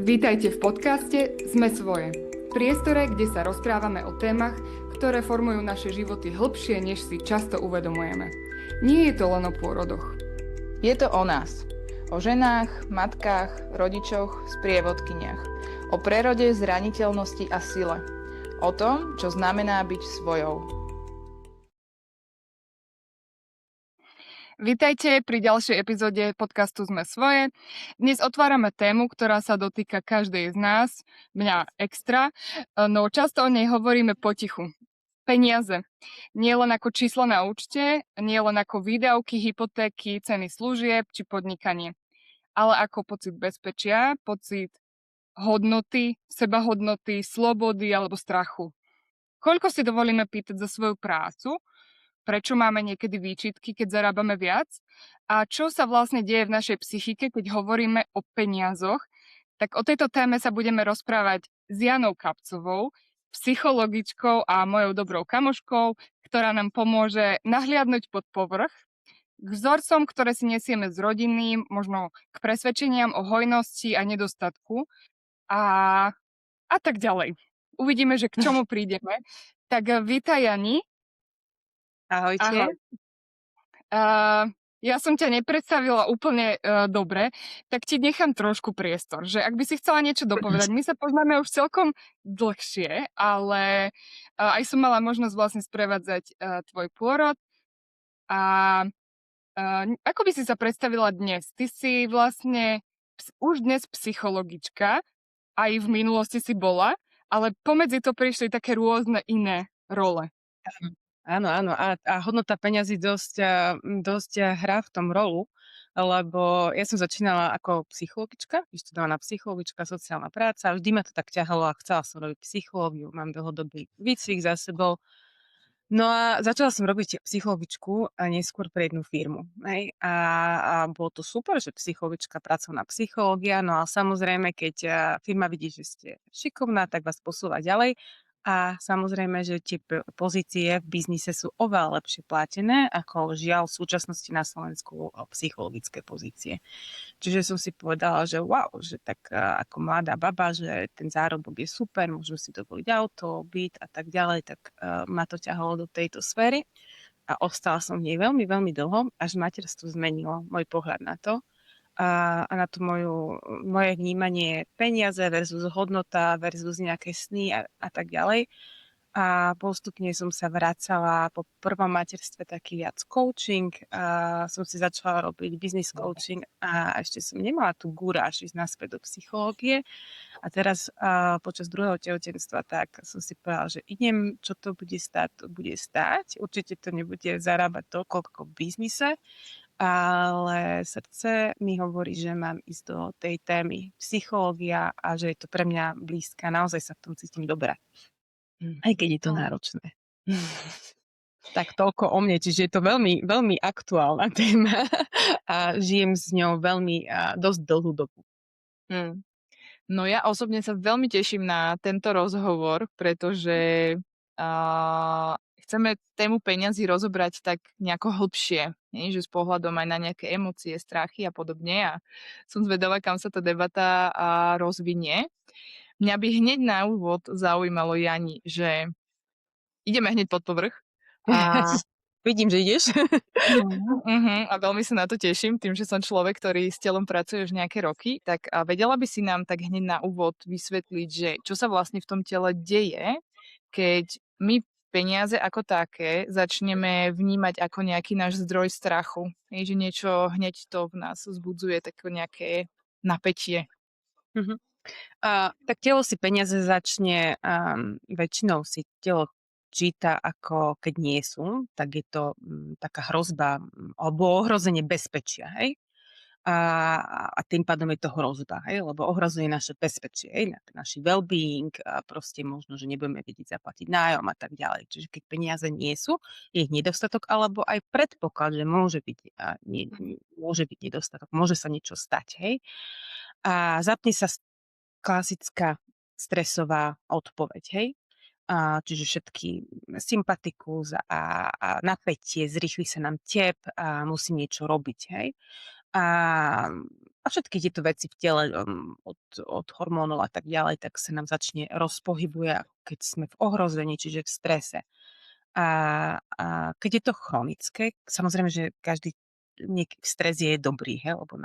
Vítajte v podcaste Sme svoje. V priestore, kde sa rozprávame o témach, ktoré formujú naše životy hlbšie, než si často uvedomujeme. Nie je to len o pôrodoch. Je to o nás. O ženách, matkách, rodičoch, sprievodkyniach. O prerode, zraniteľnosti a sile. O tom, čo znamená byť svojou. Vítajte pri ďalšej epizóde podcastu Sme svoje. Dnes otvárame tému, ktorá sa dotýka každej z nás, mňa extra, no často o nej hovoríme potichu. Peniaze. Nie len ako číslo na účte, nie len ako výdavky, hypotéky, ceny služieb či podnikanie, ale ako pocit bezpečia, pocit hodnoty, sebahodnoty, slobody alebo strachu. Koľko si dovolíme pýtať za svoju prácu? Prečo máme niekedy výčitky, keď zarábame viac? A čo sa vlastne deje v našej psychike, keď hovoríme o peniazoch? Tak o tejto téme sa budeme rozprávať s Janou Kapcovou, psychologičkou a mojou dobrou kamoškou, ktorá nám pomôže nahliadnúť pod povrch k vzorcom, ktoré si nesieme z rodiny, možno k presvedčeniam o hojnosti a nedostatku a tak ďalej. Uvidíme, že k čomu prídeme. Tak vítaj, Jani. Ahojte. Ahoj. Ja som ťa nepredstavila úplne dobre, tak ti nechám trošku priestor, že ak by si chcela niečo dopovedať, my sa poznáme už celkom dlhšie, ale aj som mala možnosť vlastne sprevádzať tvoj pôrod a ako by si sa predstavila dnes? Ty si vlastne už dnes psychologička, aj v minulosti si bola, ale pomedzi to prišli také rôzne iné role. Áno. A hodnota peňazí dosť hrá v tom rolu, lebo ja som začínala ako psychologička, vyštudovaná psychologička, sociálna práca, vždy ma to tak ťahalo a chcela som robiť psychológiu, mám dlhodobý výcvik za sebou. No a začala som robiť psychologičku a neskôr pre jednu firmu. Hej? A bolo to super, že psychologička, pracovná psychológia, no a samozrejme, keď firma vidí, že ste šikovná, tak vás posúva ďalej. A samozrejme, že tie pozície v biznise sú oveľa lepšie platené, ako žiaľ v súčasnosti na Slovensku psychologické pozície. Čiže som si povedala, že wow, že tak ako mladá baba, že ten zárobok je super, môžem si dovoliť auto, byt a tak ďalej, tak ma to ťahalo do tejto sféry a ostala som v nej veľmi, veľmi dlho, až materstvo zmenilo môj pohľad na to a na to moje vnímanie peniaze versus hodnota versus nejaké sny a tak ďalej. A postupne som sa vracala po prvom materstve taký viac coaching a som si začala robiť business coaching a ešte som nemala tú gúráž ísť naspäť do psychológie. A teraz počas druhého tehotenstva tak som si povedala, že idem, čo to bude stáť. Určite to nebude zarábať toľko ako v biznise, ale srdce mi hovorí, že mám ísť do tej témy psychológia a že je to pre mňa blízka. Naozaj sa v tom cítim dobre. Aj keď je to náročné. Tak toľko o mne, čiže je to veľmi, veľmi aktuálna téma a žijem s ňou veľmi dosť dlhú dobu. No ja osobne sa veľmi teším na tento rozhovor, pretože chceme tému peňazí rozobrať tak nejako hlbšie, že s pohľadom aj na nejaké emócie, strachy a podobne. A som zvedavá, kam sa tá debata rozvinie. Mňa by hneď na úvod zaujímalo, Jani, že ideme hneď pod povrch. Vidím, že ideš. A veľmi sa na to teším, tým, že som človek, ktorý s telom pracuje už nejaké roky. Tak vedela by si nám tak hneď na úvod vysvetliť, že čo sa vlastne v tom tele deje, keď my peniaze ako také začneme vnímať ako nejaký náš zdroj strachu. Že niečo hneď to v nás vzbudzuje také nejaké napätie. Tak telo si peniaze začne, väčšinou si telo číta ako keď nie sú, tak je to taká hrozba alebo ohrozenie bezpečia, hej? A tým pádom je to hrozba, hej? Lebo ohrozuje naše bezpečie, hej? Naši well-being a proste možno, že nebudeme vedieť zaplatiť nájom a tak ďalej. Čiže keď peniaze nie sú, je ich nedostatok alebo aj predpoklad, že môže byť nedostatok, môže sa niečo stať, hej? A zapne sa klasická stresová odpoveď, hej? Čiže všetky sympatikus a napätie, zrýchli sa nám tep a musím niečo robiť, hej? A a všetky tieto veci v tele, od hormónov a tak ďalej, tak sa nám začne rozpohybuje, keď sme v ohrození, čiže v strese. A keď je to chronické, samozrejme, že každý stres je dobrý, hej, lebo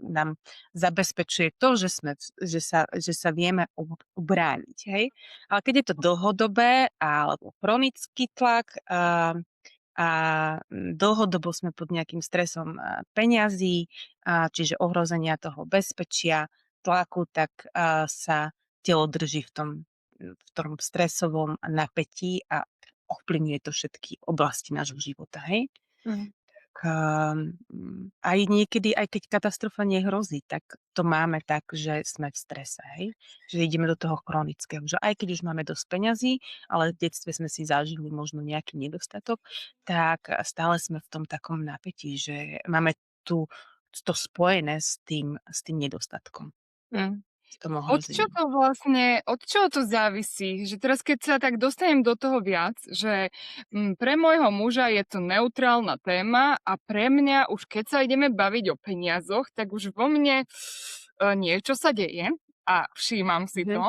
nám zabezpečuje to, že sa vieme ubrániť, hej. Ale keď je to dlhodobé alebo chronický tlak, a dlhodobo sme pod nejakým stresom peňazí, čiže ohrozenia toho bezpečia, tlaku, tak sa telo drží v tom stresovom napätí a ovplyvňuje to všetky oblasti nášho života, hej? Mhm. Aj niekedy, aj keď katastrofa nehrozí, tak to máme tak, že sme v strese, hej? Že ideme do toho chronického, že aj keď už máme dosť peňazí, ale v detstve sme si zažili možno nejaký nedostatok, tak stále sme v tom takom napätí, že máme tu to spojené s tým nedostatkom, Mm. s tom Od čo ohrozením. to vlastne, od čoho to závisí? Že teraz, keď sa tak dostanem do toho viac, že pre môjho muža je to neutrálna téma a pre mňa už keď sa ideme baviť o peniazoch, tak už vo mne niečo sa deje a všímam si Mhm. to.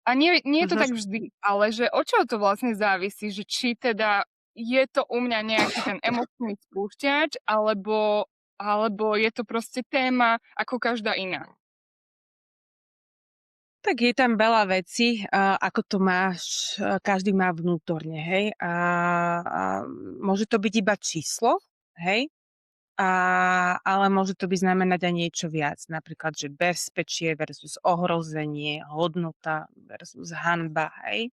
A nie je to Mhm. tak vždy, ale že od čoho to vlastne závisí? Že či teda je to u mňa nejaký ten emočný spúšťač, alebo je to proste téma ako každá iná. Tak je tam veľa vecí, ako to máš, každý má vnútorne, hej. A môže to byť iba číslo, hej, ale môže to byť znamenať aj niečo viac. Napríklad, že bezpečie versus ohrozenie, hodnota versus hanba, hej,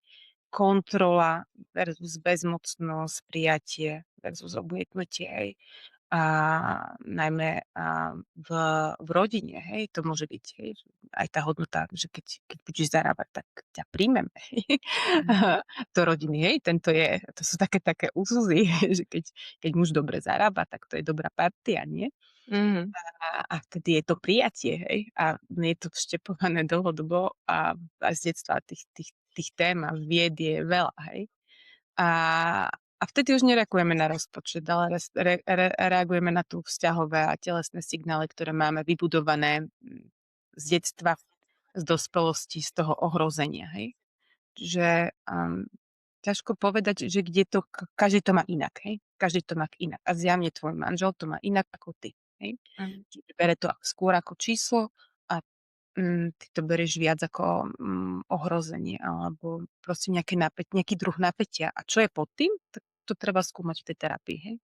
kontrola versus bezmocnosť, prijatie versus obmietnutie, hej. A najmä v rodine, hej, to môže byť, hej, aj tá hodnota, že keď budeš zarábať, tak ťa príjmeme, hej. Do rodiny, hej, to sú také úzuzy, že keď muž dobre zarába, tak to je dobrá partia, nie? Mhm. A vtedy je to prijatie, hej, a je to vštepované dlhodobo a z detstva tých tém a vied je veľa, hej. A vtedy už nereagujeme na rozpočet, ale reagujeme na tú vzťahové a telesné signály, ktoré máme vybudované z detstva, z dospelosti, z toho ohrozenia, hej. Že ťažko povedať, že kde to, každý to má inak, hej. Každý to má inak. A zjavne tvoj manžel to má inak ako ty, hej. Mhm. Čiže bere to skôr ako číslo a ty to berieš viac ako ohrozenie alebo proste nejaký druh napätia. A čo je pod tým, tak to treba skúmať v tej terapii, hej?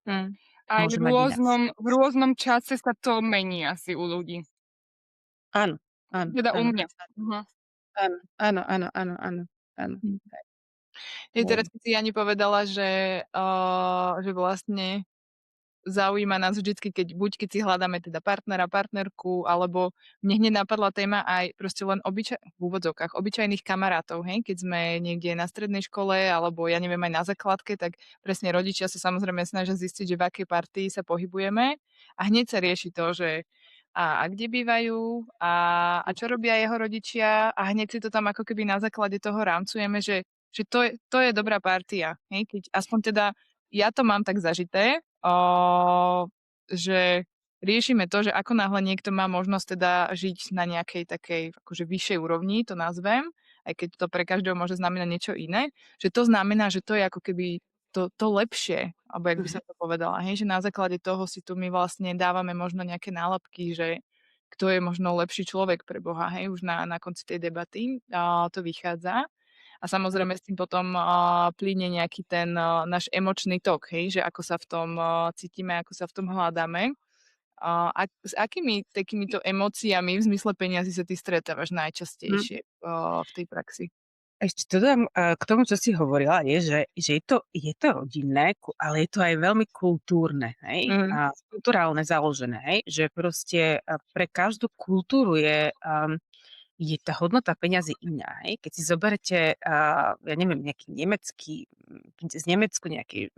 Mm. Aj Môže mať inak. v rôznom čase sa to mení asi u ľudí. Áno, áno, Teda u áno, mňa. Mhm. áno, áno, áno, áno, áno, áno. Hm. Hej. Teraz keď si Jani povedala, že vlastne zaujíma nás vždycky, keď si hľadáme teda partnera, partnerku, alebo mne hneď napadla téma aj proste len v úvodzovkách, obyčajných kamarátov, hej? Keď sme niekde na strednej škole, alebo ja neviem, aj na základke, tak presne rodičia sa samozrejme snažia zistiť, že v akej partii sa pohybujeme a hneď sa rieši to, že a kde bývajú a čo robia jeho rodičia a hneď si to tam ako keby na základe toho rámcujeme, že to je dobrá partia, hej? Keď aspoň teda ja to mám tak zažité, že riešime to, že ako náhle niekto má možnosť teda žiť na nejakej takej akože vyššej úrovni, to nazvem, aj keď to pre každého môže znamenať niečo iné, že to znamená, že to je ako keby to lepšie, alebo jak by sa to povedala, hej, že na základe toho si tu my vlastne dávame možno nejaké nálepky, že kto je možno lepší človek pre Boha, hej, už na konci tej debaty to vychádza. A samozrejme s tým potom plyne nejaký ten náš emočný tok, hej, že ako sa v tom cítime, ako sa v tom hľadáme. A s akými takýmito emóciami v zmysle peňazí sa ty stretávaš najčastejšie v tej praxi? Ešte dodám k tomu, čo si hovorila, že je to rodinné, ale je to aj veľmi kultúrne, hej? Mhm. A kulturálne založené, hej? Že proste pre každú kultúru je tá hodnota peňazí iná, hej? Keď si zoberete, ja neviem, nejaký z Nemecku nejaký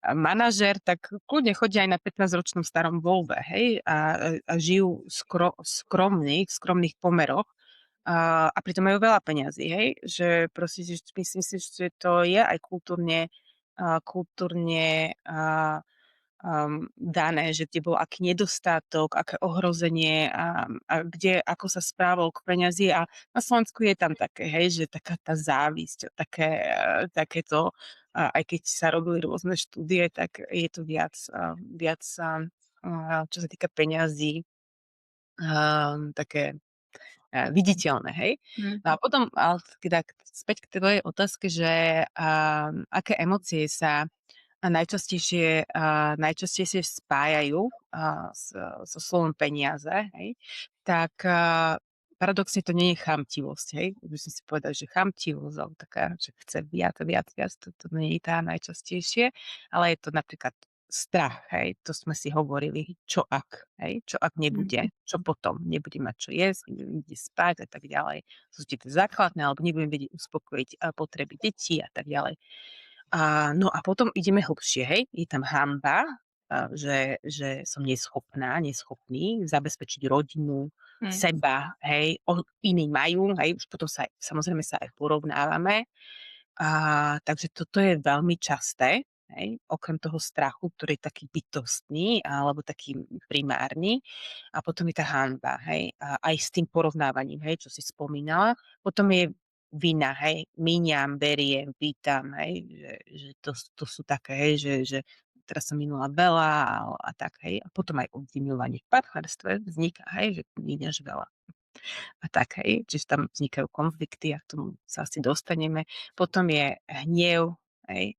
manažér, tak kľudne chodia aj na 15-ročnom starom Volve, hej? A žijú v skromných pomeroch. A pritom majú veľa peňazí, hej? Že proste, že myslím si, že to je aj kultúrne dané, že kde bol aký nedostatok, aké ohrozenie a kde, ako sa správal k peňazí a na Slovensku je tam také, hej, že taká tá závisť, takéto, aj keď sa robili rôzne štúdie, tak je to viac čo sa týka peňazí, také viditeľné, hej. Mm. No a potom, ale teda späť k tvojej otázke, že aké emócie sa najčastejšie spájajú so slovom peniaze, hej, tak paradoxne to nie je chamtivosť, hej. By som si povedal, že chamtivosť, alebo taká, že chce viac, to nie je tá najčastejšie, ale je to napríklad strach, hej, to sme si hovorili, čo ak, hej, čo ak nebude, čo potom, nebudem mať čo jesť, nebudem ide spať a tak ďalej. Sú tie základné, alebo nebudem vedieť uspokojiť potreby detí a tak ďalej. No a potom ideme hlbšie, hej, je tam hanba, že som neschopný zabezpečiť rodinu, seba, hej, iní majú, hej, už potom samozrejme sa aj porovnávame. Takže toto je veľmi časté, hej, okrem toho strachu, ktorý je taký bytostný alebo taký primárny. A potom je tá hanba, hej, a aj s tým porovnávaním, hej, čo si spomínala. Potom je vina, hej, míňam, beriem, pýtam, hej, že to sú také, hej, že teraz som minula veľa a tak, hej. A potom aj obviňovanie v partnerstve vzniká, hej, že míňaš veľa a tak, hej. Čiže tam vznikajú konflikty a k tomu sa asi dostaneme. Potom je hnev, hej,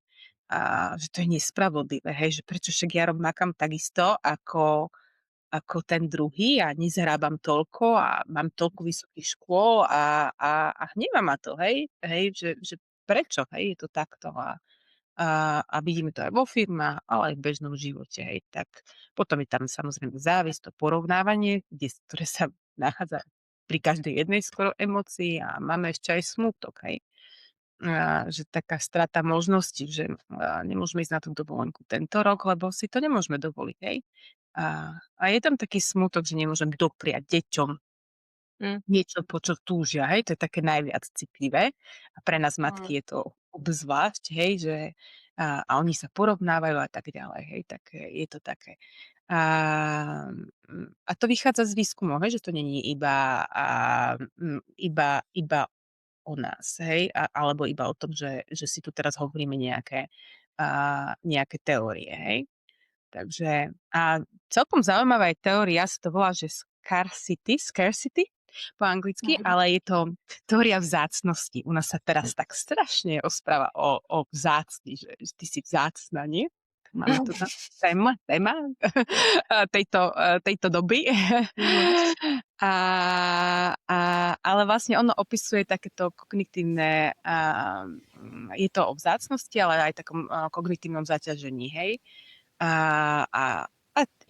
že to je nespravodlivé, hej, že prečo však ja makám takisto ako ten druhý a nezarábam toľko a mám toľko vysokých škôl a hnevá ma to, hej, že prečo, hej, je to takto a vidíme to aj vo firmách, ale aj v bežnom živote, hej. Tak potom je tam samozrejme závisť, to porovnávanie, ktoré sa nachádza pri každej jednej skoro emócii a máme ešte aj smútok, hej. Že taká strata možností, že nemôžeme ísť na tú dovolenku tento rok, lebo si to nemôžeme dovoliť, hej. A je tam taký smútok, že nemôžem dopriať deťom niečo, po čo túžia, hej, to je také najviac citlivé a pre nás matky je to obzvlášť, hej, že oni sa porovnávajú a tak ďalej, hej, tak je to také. A, a to vychádza z výskumov, hej, že to není iba o nás, hej, alebo iba o tom, že si tu teraz hovoríme nejaké teórie, hej. Takže celkom zaujímavá je teória, sa to volá, že scarcity po anglicky, ale je to teória vzácnosti. U nás sa teraz tak strašne rozpráva o vzácni, že ty si vzácna, nie? Máme tu téma tejto doby. Ale vlastne ono opisuje takéto kognitívne, je to o vzácnosti, ale aj takom kognitívnom zaťažení, hej. A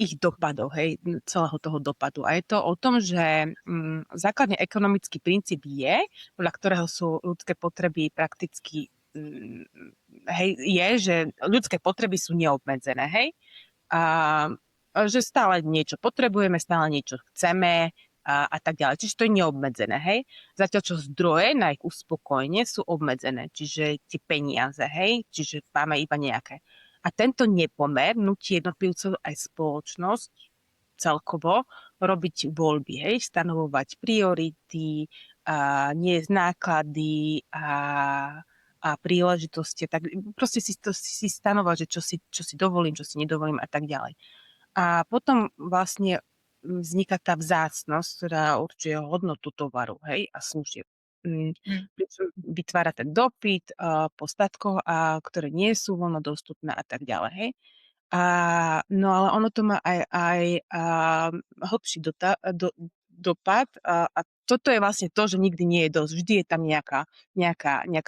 ich dopadov, hej, celého toho dopadu. A je to o tom, že základne ekonomický princíp je, podľa ktorého sú ľudské potreby prakticky, hej, je, že ľudské potreby sú neobmedzené, hej. Že stále niečo potrebujeme, stále niečo chceme a tak ďalej. Čiže to je neobmedzené, hej. Zatiaľ, čo zdroje na ich uspokojenie sú obmedzené, čiže tie peniaze, hej, čiže máme iba nejaké. A tento nepomer nutí jednotlivcov aj spoločnosť celkovo robiť voľby, hej, stanovovať priority, niesť náklady a príležitosti. Tak proste si stanovať, že čo si dovolím, čo si nedovolím a tak ďalej. A potom vlastne vzniká tá vzácnosť, ktorá určuje hodnotu tovaru, hej, a služieb. Vytvára ten dopyt po statkoch, ktoré nie sú voľno dostupné a tak ďalej, hej. No ale ono to má aj hlbší dopad a toto je vlastne to, že nikdy nie je dosť. Vždy je tam nejaká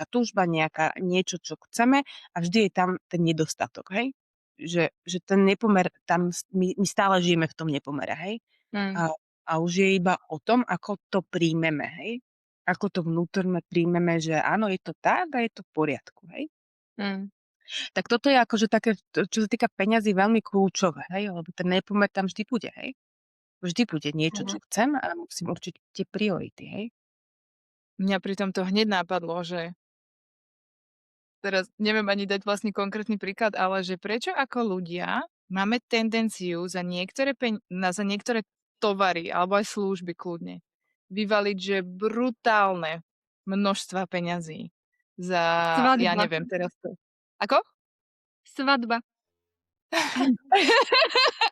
túžba, niečo, čo chceme a vždy je tam ten nedostatok, hej. Že ten nepomer, tam my stále žijeme v tom nepomere, hej. A už je iba o tom, ako to príjmeme, hej. Ako to vnútorne príjmeme, že áno, je to tak a je to v poriadku, hej. Tak toto je akože také, čo sa týka peňazí, veľmi kľúčové, hej, lebo ten nepomer tam vždy bude, hej. Vždy bude niečo, čo chcem a musím určiť tie priority, hej. Mňa pri tomto hneď napadlo, že teraz neviem ani dať vlastne konkrétny príklad, ale že prečo ako ľudia máme tendenciu za niektoré tovary alebo aj služby kľudne vyvaliť, že brutálne množstva peňazí za, ja Svadba. neviem teraz to. Ako? Svadba.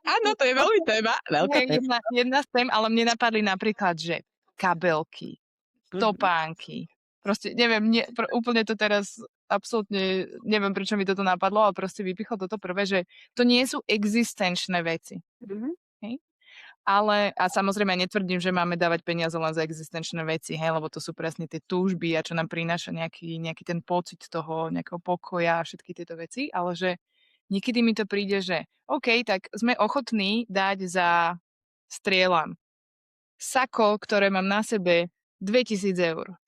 Áno, to je veľmi téma. Veľká Je téma. jedna z tém, ale mne napadli napríklad, že kabelky, Mhm. topánky. Proste neviem, úplne to teraz absolútne neviem, prečo mi toto napadlo, ale proste vypichlo toto prvé, že to nie sú existenčné veci. Mhm. Hej? Ale, a samozrejme netvrdím, že máme dávať peniaze len za existenčné veci, hej, lebo to sú presne tie túžby a čo nám prináša nejaký ten pocit toho nejakého pokoja a všetky tieto veci, ale že niekedy mi to príde, že OK, tak sme ochotní dať za strieľam sako, ktoré mám na sebe 2000 eur.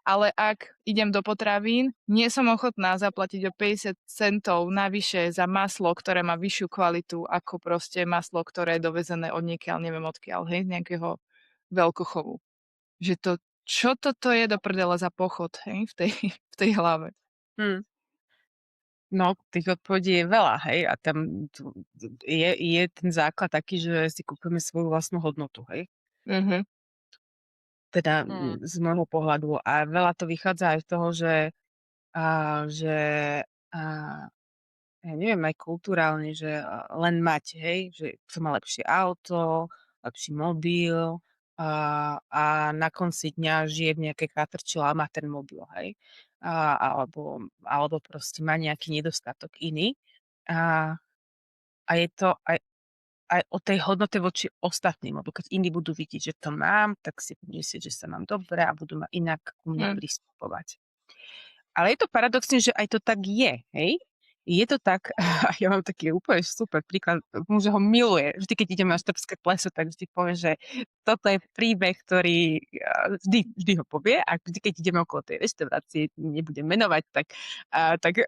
Ale ak idem do potravín, nie som ochotná zaplatiť o 50 centov navyše za maslo, ktoré má vyššiu kvalitu ako proste maslo, ktoré je dovezené od niekiaľ, neviem odkiaľ, hej, nejakého veľkochovu. Že to, čo toto je do prdele za pochod, hej, v tej hlave. Hm. No, tých odpovedí je veľa, hej, a tam je ten základ taký, že si kúpime svoju vlastnú hodnotu, hej. Mhm. Teda Mm. z môjho pohľadu. A veľa to vychádza aj z toho, že a, ja neviem, aj kulturálne, že len mať, hej, že kto má lepšie auto, lepší mobil a na konci dňa žije v nejakej chatrčile a má ten mobil, hej. Alebo proste má nejaký nedostatok iný. A, a je to aj o tej hodnote voči ostatným, lebo keď iní budú vidieť, že to mám, tak si budú myslieť, že sa mám dobre a budú ma inak ku mne pristupovať. Ale je to paradoxne, že aj to tak je, hej? Je to tak, a ja mám taký úplne super príklad, že ho miluje. Vždy, keď idem na štrbské pleso, tak vždy povie, že toto je príbeh, ktorý vždy ho povie a vždy, keď ideme okolo tej reštaurácie, nebudem menovať,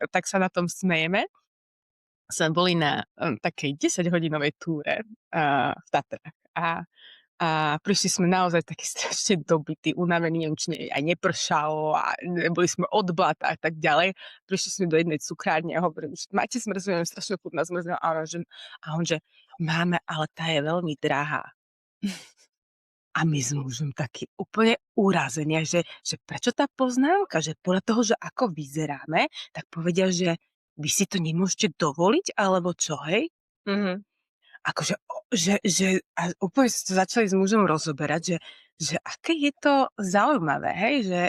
tak sa na tom smejeme. Sme boli na takej 10-hodinovej túre v Tatrách a prišli sme naozaj takí strašne dobití, unavení, už aj nepršalo a boli sme od blata a tak ďalej. Prišli sme do jednej cukrárne a hovorili, že máte zmrzlinu, strašne chutná zmrzlina. A on, že máme, ale tá je veľmi drahá. A my s mužom taký úplne urazenia, že prečo tá poznámka, že podľa toho, že ako vyzeráme, tak povedia, že vy si to nemôžete dovoliť, alebo čo, hej? Mhm. Akože, a úplne si to začali s mužom rozoberať, že aké je to zaujímavé, hej, že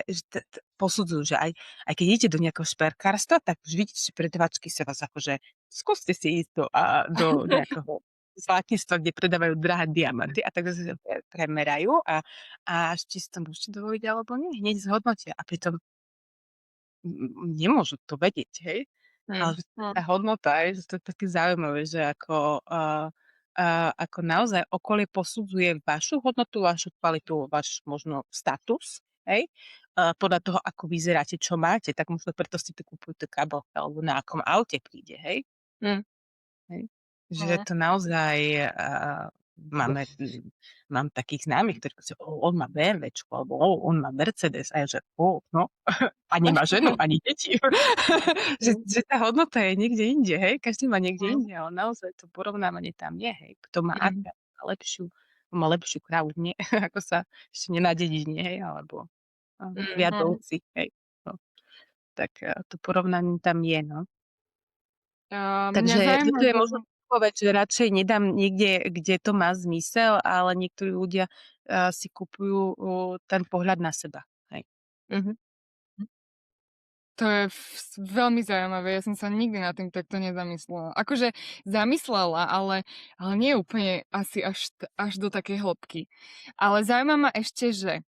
posudzujú, že aj keď idete do nejakého šperkárstva, tak už vidíte, že predavačky sa vás akože, skúste si ísť do nejakého zlatíctva, kde predávajú drahé diamanty a tak sa premerajú a či si to môžete dovoliť alebo nie, hneď zhodnotia a pritom nemôžu to vedieť, hej. Ale tá hodnota je, že to je také zaujímavé, že ako naozaj okolie posudzuje vašu hodnotu, vašu kvalitu, váš možno status, hej, podľa toho, ako vyzeráte, čo máte, tak možno preto si to kúpujú kabelka, alebo na akom aute príde, hej. Hej. Že to naozaj mám takých známych, ktorí povedia, on má BMWčko, alebo on má Mercedes, a ja že no, a nemá ženu, ani deti. že tá hodnota je niekde inde, hej, každý má niekde inde, ale naozaj to porovnávanie tam je, hej, kto má má lepšiu krávu, nie, ako sa ešte nenadediť, nie, hej, alebo viadovci, hej, no. Tak to porovnanie tam je, no. Mňa Takže zaujíma, toto je možno odpoveď, že radšej nedám niekde, kde to má zmysel, ale niektorí ľudia si kupujú ten pohľad na seba. Hej. to je veľmi zaujímavé. Ja som sa nikdy nad tým takto nezamyslela. Akože zamyslela, ale nie úplne asi až do takej hĺbky. Ale zaujíma ma ešte, že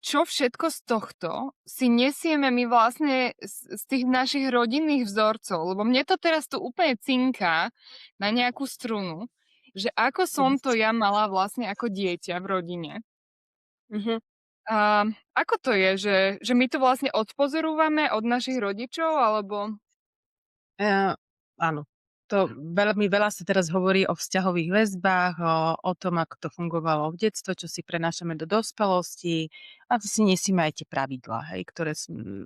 čo všetko z tohto si nesieme my vlastne z tých našich rodinných vzorcov. Lebo mne to teraz tu úplne cinká na nejakú strunu, že ako som to ja mala vlastne ako dieťa v rodine. A ako to je, že my to vlastne odpozorúvame od našich rodičov, alebo... Áno. To veľmi veľa sa teraz hovorí o vzťahových väzbách, o tom, ako to fungovalo v detstve, čo si prenášame do dospelosti a si nesieme aj tie pravidlá, hej, ktoré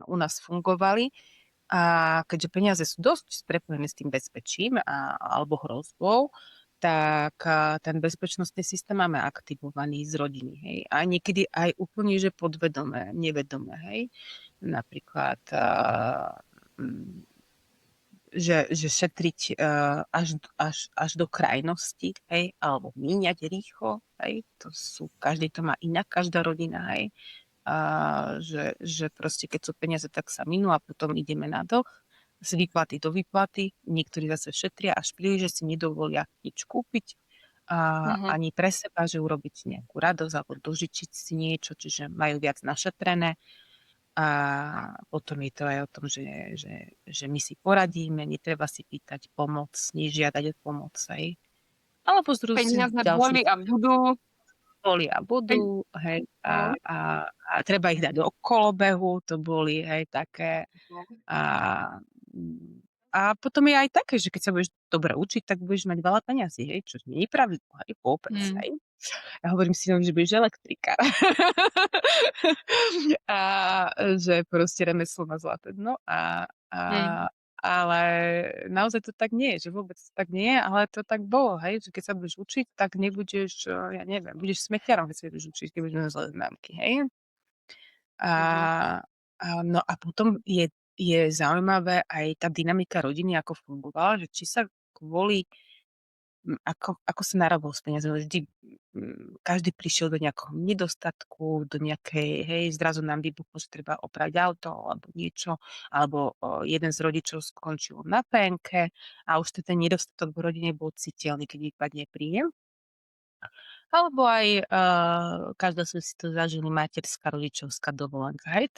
u nás fungovali. A keďže peniaze sú dosť prepojené s tým bezpečím alebo hrozbou, tak ten bezpečnostný systém máme aktivovaný z rodiny, hej. A niekedy aj úplne, že podvedome, nevedome, hej. Napríklad, že šetriť až do krajnosti, hej, alebo míňať rýchlo, hej. Každý to má inak, každá rodina, hej. Že proste keď sú peniaze, tak sa minú a potom ideme na dlh z výplaty do výplaty. Niektorí zase šetria až príliš, že si nedovolia nič kúpiť ani pre seba, že urobiť nejakú radosť alebo dožičiť si niečo, čiže majú viac našetrené. A potom je to aj o tom, že my si poradíme, netreba si pýtať pomoc, nežiadať o pomoc. Hej. Alebo z Peniaze boli a budú. boli a budú, hej, a treba ich dať do kolobehu, to boli, hej, také. A potom je aj také, že keď sa budeš dobre učiť, tak budeš mať veľa peňazí, hej, čo nie je pravidlo, hej, vôbec, hej. Ja hovorím si, že budeš elektrikár. A že proste remeslo má zlaté dno ale naozaj to tak nie je, že vôbec to tak nie je, ale to tak bolo, hej, že keď sa budeš učiť, tak nebudeš, ja neviem, budeš smeťarom, keď sa budeš učiť, keď budeš mať zlé známky, hej. No a potom je zaujímavé aj tá dynamika rodiny, ako fungovala, že či sa kvôli ako sa narábalo s peniazmi. Vždy každý prišiel do nejakého nedostatku, do nejakej, hej, zrazu nám vybuchlo, že treba opraviť auto alebo niečo, alebo jeden z rodičov skončil na penke a už ten nedostatok v rodine bol citeľný, keď vypadne príjem. Alebo aj, každá sme si to zažili, materská, rodičovská dovolenka, hej,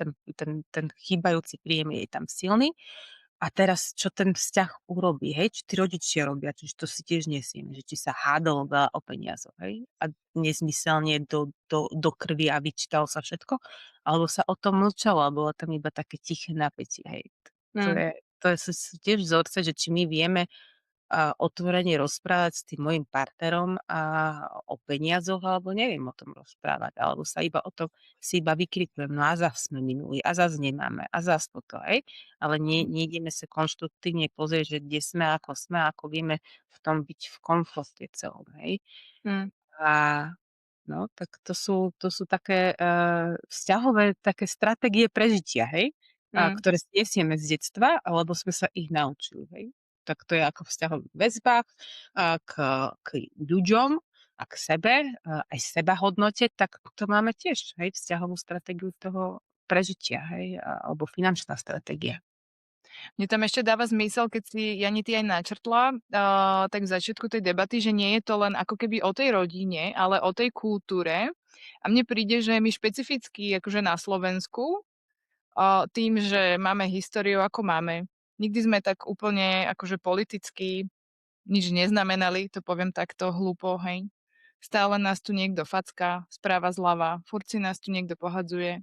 ten chýbajúci príjem je tam silný. A teraz, čo ten vzťah urobí, hej, či tí rodičia robia, čiže to si tiež nesieme, že či sa hádalo veľa o peniazoch, hej, a nezmyselne do krvi a vyčítalo sa všetko, alebo sa o tom mlčalo, a bolo tam iba také tiché napätie, hej. To sú tiež vzorce, že či my vieme otvorene rozprávať s tým mojim partnerom o peniazoch, alebo neviem o tom rozprávať, alebo sa iba o tom si iba vykrikujem, no a zas sme minuli, a zas nemáme, a zas toto, hej. Ale neideme sa konštruktívne pozrieť, že kde sme, ako vieme v tom byť v komforte celom, hej. A no, tak to sú také vzťahové také stratégie prežitia, hej, ktoré si nesieme z detstva, alebo sme sa ich naučili, hej. Tak to je ako vzťahových väzbách k ľuďom a k sebe, aj sebahodnote, tak to máme tiež, hej, vzťahovú stratégiu toho prežitia, hej, alebo finančná stratégia. Mne tam ešte dáva zmysel, keď si Jani ty aj načrtla, tak v začiatku tej debaty, že nie je to len ako keby o tej rodine, ale o tej kultúre. A mne príde, že my špecificky akože na Slovensku, tým, že máme históriu, ako máme, nikdy sme tak úplne akože politicky nič neznamenali, to poviem takto hlúpo, hej. Stále nás tu niekto facká, správa zľava, furt si nás tu niekto pohadzuje.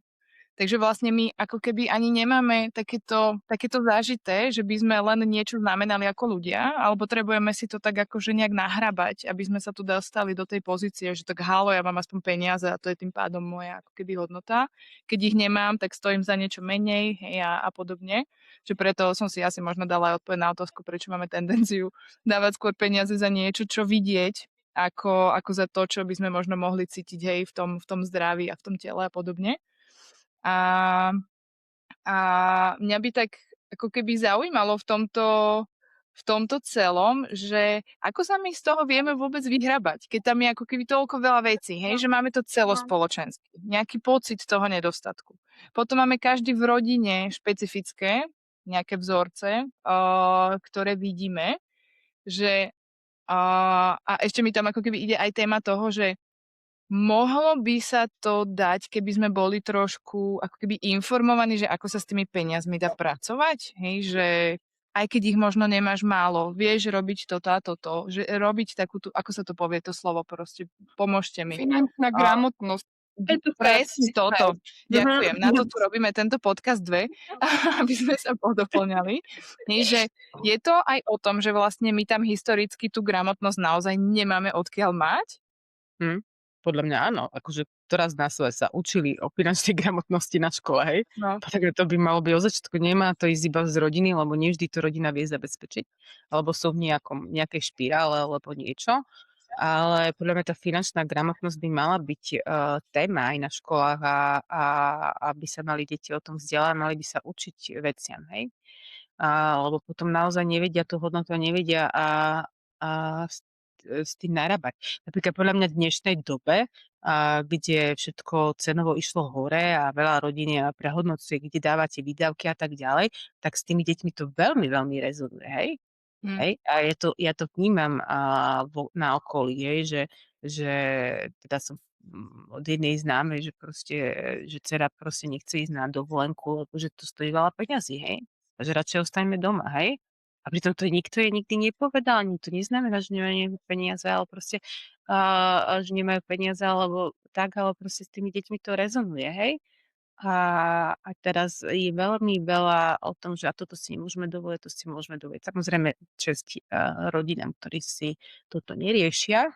Takže vlastne my ako keby ani nemáme takéto zážité, že by sme len niečo znamenali ako ľudia, ale potrebujeme si to tak akože nejak nahrabať, aby sme sa tu dostali do tej pozície, že tak halo, ja mám aspoň peniaze a to je tým pádom moja ako keby hodnota. Keď ich nemám, tak stojím za niečo menej, hej, a podobne. Že preto som si asi možno dala aj odpoveď na otázku, prečo máme tendenciu dávať skôr peniaze za niečo, čo vidieť, ako za to, čo by sme možno mohli cítiť, hej, v tom zdraví a v tom tele a podobne. A mňa by tak ako keby zaujímalo v tomto celom, že ako sa my z toho vieme vôbec vyhrabať, keď tam je ako keby toľko veľa vecí, hej, že máme to celospoločenské, nejaký pocit toho nedostatku. Potom máme každý v rodine špecifické nejaké vzorce, ktoré vidíme, že a ešte mi tam ako keby ide aj téma toho, že mohlo by sa to dať, keby sme boli trošku ako keby informovaní, že ako sa s tými peniazmi dá pracovať, hej, že aj keď ich možno nemáš málo, vieš robiť toto a toto, že robiť takúto, ako sa to povie to slovo, proste pomôžte mi. Finančná gramotnosť. Presne toto. Ďakujem. Na to tu robíme tento podcast 2, aby sme sa podoplňali. Že je to aj o tom, že vlastne my tam historicky tú gramotnosť naozaj nemáme odkiaľ mať? podľa mňa áno, akože teraz na svete sa učili o finančnej gramotnosti na škole, hej. No. Tak to by malo byť od začiatku. Nemá to ísť iba z rodiny, lebo nevždy to rodina vie zabezpečiť. Alebo sú v nejakej špirále alebo niečo. Ale podľa mňa tá finančná gramotnosť by mala byť téma aj na školách a aby sa mali deti o tom vzdelať, mali by sa učiť veciam, hej. Lebo potom naozaj nevedia tú hodnotu a nevedia s tým narábať. Napríklad podľa mňa v dnešnej dobe, kde všetko cenovo išlo hore a veľa rodín prehodnocuje, kde dávate výdavky a tak ďalej, tak s tými deťmi to veľmi, veľmi rezonuje, hej? Hej? A ja to vnímam na okolí, hej, že teda som od jednej známej, že proste, že dcera proste nechce ísť na dovolenku, lebo že to stojí veľa peňazí, hej? A že radšej ostaňme doma, hej? A pritom to nikto jej nikdy nepovedal, ani to neznamená, že nemajú peniaze, ale proste, že nemajú peniaze, alebo tak, ale proste s tými deťmi to rezonuje, hej? A teraz je veľmi veľa o tom, že a toto si nemôžeme dovoliť, to si môžeme dovoliť. Samozrejme, česť rodinám, ktorí si toto neriešia,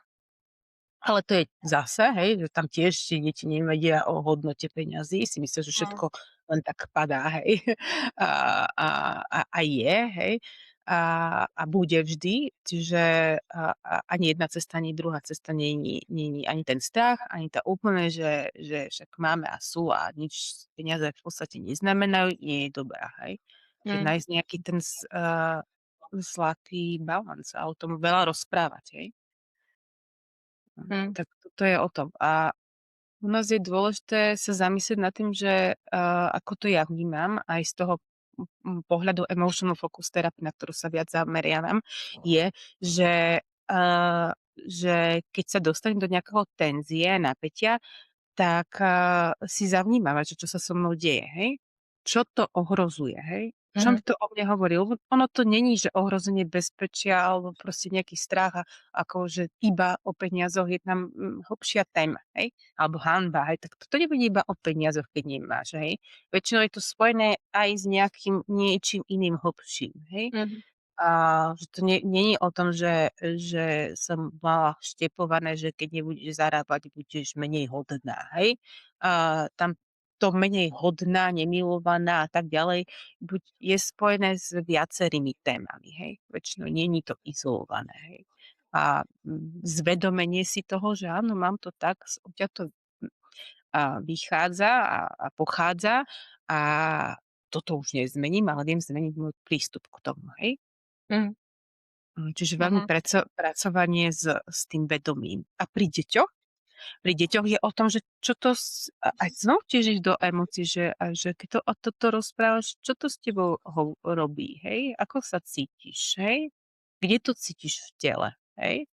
ale to je zase, hej, že tam tiež tie deti nevedia o hodnote peňazí, si myslia, že všetko len tak padá, hej, a je, hej, a bude vždy, čiže ani jedna cesta, ani druhá cesta není ani ten strach, ani tá úplne, že však máme a sú a nič peniaze v podstate neznamenajú, nie je dobrá, hej. Že nájsť nejaký ten zlatý balans a o tom veľa rozprávať, hej. Tak toto je o tom. A u nás je dôležité sa zamyslieť nad tým, že ako to ja vnímam, aj z toho pohľadu emotional focus therapy, na ktorú sa viac zameriavam, je, že keď sa dostanem do nejakého tenzie, napätia, tak si zavnímavať, že čo sa so mnou deje, hej? Čo to ohrozuje, hej? Čo mi to o mne hovorí? Lebo ono to není, že ohrozenie bezpečia alebo proste nejaký strach, ako že iba o peniazoch je tam hlbšia téma, hej? Alebo hanba, hej? Tak to nebude iba o peniazoch, keď nemáš, hej? Väčšinou je to spojené aj s nejakým niečím iným hlbším, hej? Že to není o tom, že som mala štepované, že keď nebudeš zarábať, budeš menej hodná, hej? Tam to menej hodná, nemilovaná a tak ďalej je spojené s viacerými témami, hej? Väčšinou není to izolované, hej? A zvedomenie si toho, že áno, mám to tak, odtiaľ to vychádza a pochádza a toto už nezmením, ale viem zmeniť môj prístup k tomu, hej? Čiže veľmi pracovanie s tým vedomím. A pri deťoch je o tom, že čo to, aj znovu tiež ísť do emócií, že keď to o toto rozprávaš, čo to s tebou robí, hej? Ako sa cítiš, hej? Kde to cítiš v tele, hej?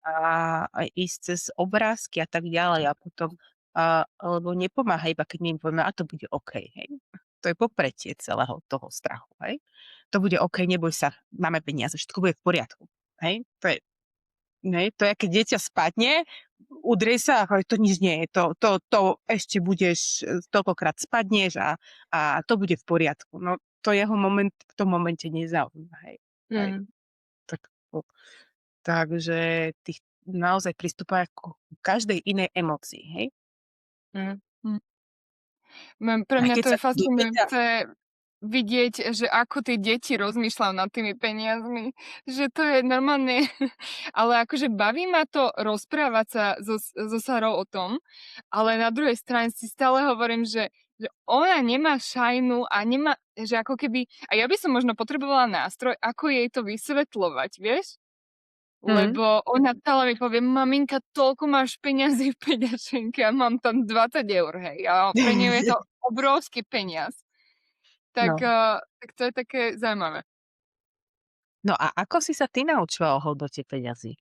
A ísť cez obrázky a tak ďalej a potom, lebo nepomáha iba, keď mi povieme, a to bude OK, hej? To je popretie celého toho strachu, hej? To bude OK, neboj sa, máme peniaze, všetko bude v poriadku, hej? To je, keď dieťa spadne, udrie sa, ale to nič nie je, to ešte budeš, toľkokrát spadneš a to bude v poriadku. No to jeho moment v tom momente nezaujíma, hej? Takže tých naozaj pristúpa ako k každej inej emócii, hej? Pre mňa to je fascinujúce vidieť, že ako tie deti rozmýšľajú nad tými peniazmi, že to je normálne, ale akože baví ma to rozprávať sa so Sarou o tom, ale na druhej strane si stále hovorím, že ona nemá šajnu a nemá, že ako keby, a ja by som možno potrebovala nástroj, ako jej to vysvetľovať, vieš? Lebo ona stále mi povie, maminka, toľko máš peňazí v peňaženke a mám tam 20 eur, hej. A pre ňu je to obrovský peniaz. Tak to je také zaujímavé. No a ako si sa ty naučila o hodnote peňazí?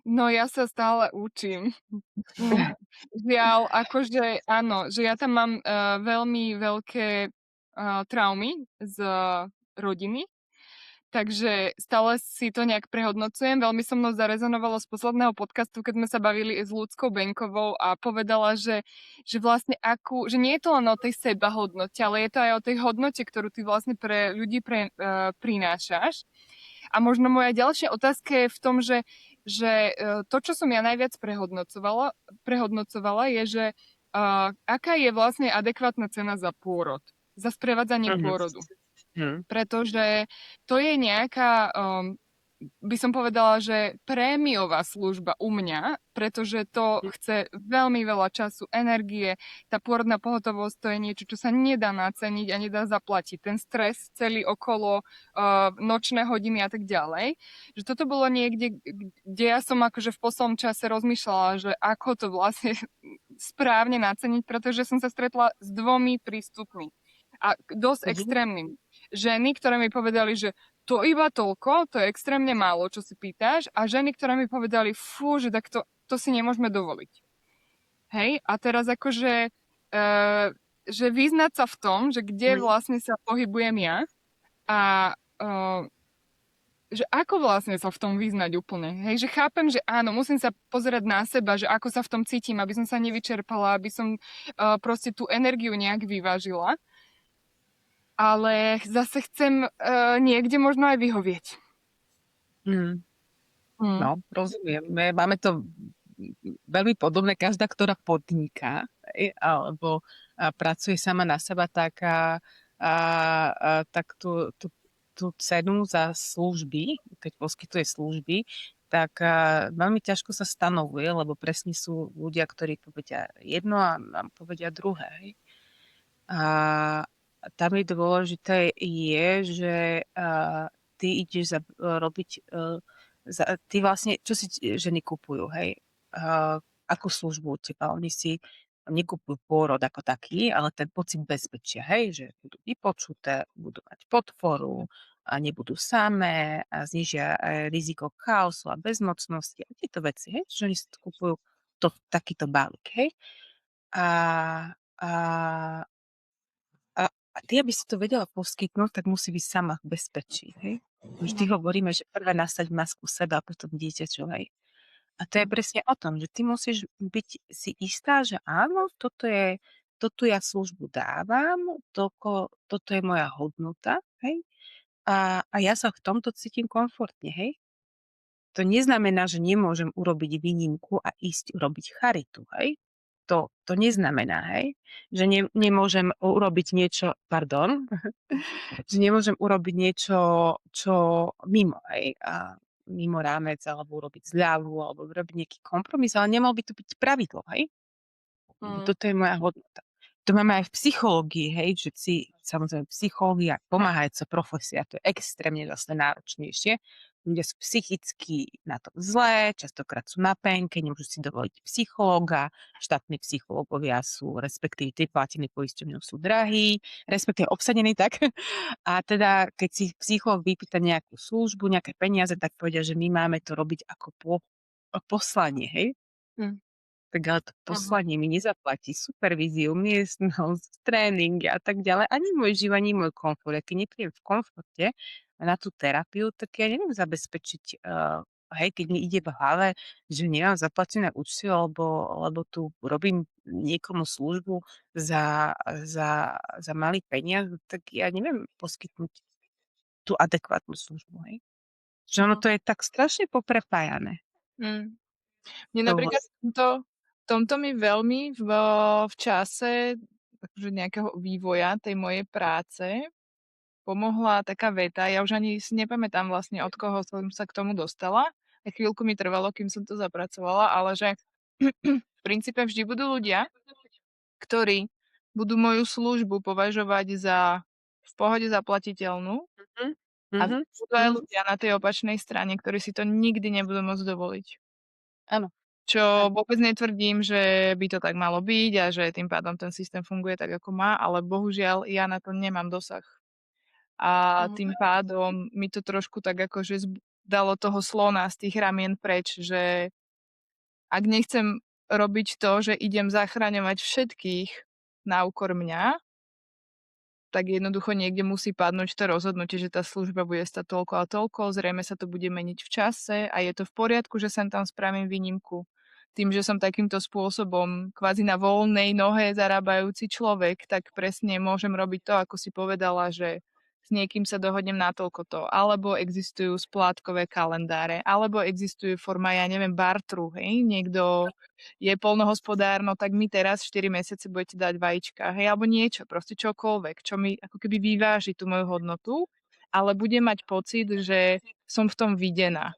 No ja sa stále učím. Žiaľ, akože áno, že ja tam mám veľmi veľké traumy z rodiny, takže stále si to nejak prehodnocujem. Veľmi so mnou zarezonovalo z posledného podcastu, keď sme sa bavili s Ľudskou Benkovou a povedala, že vlastne že nie je to len o tej sebahodnote, ale je to aj o tej hodnote, ktorú ty vlastne pre ľudí prinášaš. A možno moja ďalšia otázka je v tom, že že to, čo som ja najviac prehodnocovala je, že aká je vlastne adekvátna cena za pôrod, za sprevádzanie Mhm. pôrodu. Mhm. Pretože to je nejaká, by som povedala, že prémiová služba u mňa, pretože to chce veľmi veľa času, energie. Tá pôrodná pohotovosť to je niečo, čo sa nedá naceniť a nedá zaplatiť. Ten stres celý okolo nočné hodiny a tak ďalej. Že toto bolo niekde, kde ja som akože v poslednom čase rozmýšľala, že ako to vlastne správne naceniť, pretože som sa stretla s dvomi prístupmi a dosť Mhm. extrémnym. Ženy, ktoré mi povedali, že to iba toľko, to je extrémne málo, čo si pýtaš, a ženy, ktoré mi povedali, fú, že tak to si nemôžeme dovoliť. Hej, a teraz akože, že vyznať sa v tom, že kde vlastne sa pohybujem ja a že ako vlastne sa v tom vyznať úplne. Hej, že chápem, že áno, musím sa pozerať na seba, že ako sa v tom cítim, aby som sa nevyčerpala, aby som proste tú energiu nejak vyvážila. Ale zase chcem niekde možno aj vyhovieť. Mm. Mm. No, rozumiem. Máme to veľmi podobné. Každá, ktorá podniká, alebo pracuje sama na seba, tak, tak tú cenu za služby, keď poskytuje služby, tak veľmi ťažko sa stanovuje, lebo presne sú ľudia, ktorí povedia jedno a povedia druhé. Hej. A tam je dôležité že ty ideš robiť, ty vlastne, čo si ženy kupujú, hej? Akú službu od teba? Oni si nekupujú pôrod ako taký, ale ten pocit bezpečia, hej? Že budú vypočuté, budú mať podporu a nebudú samé a znižia riziko chaosu a bezmocnosti a tieto veci, hej? Že oni si kupujú takýto balík, hej? A, a a ty, aby si to vedela poskytnúť, tak musí byť sama v bezpečí. Hej? Vždy hovoríme, že prvé nasaď masku seba a potom dieťaťu. Hej? A to je presne o tom, že ty musíš byť si istá, že áno, toto ja službu dávam, toto je moja hodnota, hej? A ja sa v tomto cítim komfortne, hej? To neznamená, že nemôžem urobiť výnimku a ísť urobiť charitu, hej? To neznamená, hej? Že nemôžem urobiť niečo, pardon, že nemôžem urobiť niečo, čo mimo, hej? A mimo rámec, alebo urobiť zľavu, alebo urobiť nejaký kompromis, ale nemal by to byť pravidlo, hej? Toto je moja hodnota. To máme aj v psychológii, hej, že samozrejme psychológia, pomáhajúca profesia, to je extrémne zase náročnejšie. Ľudia sú psychicky na tom zlé, častokrát sú na penke, nemôžu si dovoliť psychológa, štátni psychológovia sú, respektíve tí platení poisťovňou sú drahí, respektíve obsadení, tak. A teda, keď si psychológ vypýta nejakú službu, nejaké peniaze, tak povedia, že my máme to robiť ako poslanie, hej. Tak ale to poslanie mi nezaplatí supervíziu, miestnosť, tréningy a tak ďalej. Ani môj život, ani môj komfort. Ja keď nepríjem v komforte na tú terapiu, tak ja neviem zabezpečiť, hej, keď mi ide v hlave, že nemám zaplatené účty, lebo tu robím niekomu službu za malý peniaz, tak ja neviem poskytnúť tú adekvátnu službu. Hej. Že ono to je tak strašne poprepájané. Mne napríklad tomto mi veľmi v čase akože nejakého vývoja tej mojej práce pomohla taká veta, ja už ani si nepamätám vlastne, od koho som sa k tomu dostala. A chvíľku mi trvalo, kým som to zapracovala, ale že v princípe vždy budú ľudia, ktorí budú moju službu považovať za v pohode zaplatiteľnú a budú aj ľudia na tej opačnej strane, ktorí si to nikdy nebudú môcť dovoliť. Áno. Čo vôbec netvrdím, že by to tak malo byť a že tým pádom ten systém funguje tak, ako má, ale bohužiaľ ja na to nemám dosah. A tým pádom mi to trošku tak akože dalo toho slona z tých ramien preč, že ak nechcem robiť to, že idem zachraňovať všetkých na úkor mňa, tak jednoducho niekde musí padnúť to rozhodnutie, že tá služba bude stať toľko a toľko, zrejme sa to bude meniť v čase a je to v poriadku, že sem tam spravím výnimku. Tým, že som takýmto spôsobom kvázi na voľnej nohe zarábajúci človek, tak presne môžem robiť to, ako si povedala, že s niekým sa dohodnem na toľko, alebo existujú splátkové kalendáre, alebo existuje forma, ja neviem, bartru, hej, niekto je poľnohospodár, no tak mi teraz 4 mesiace budete dať vajíčka, hej, alebo niečo, proste čokoľvek, čo mi ako keby vyváži tú moju hodnotu, ale budem mať pocit, že som v tom videná.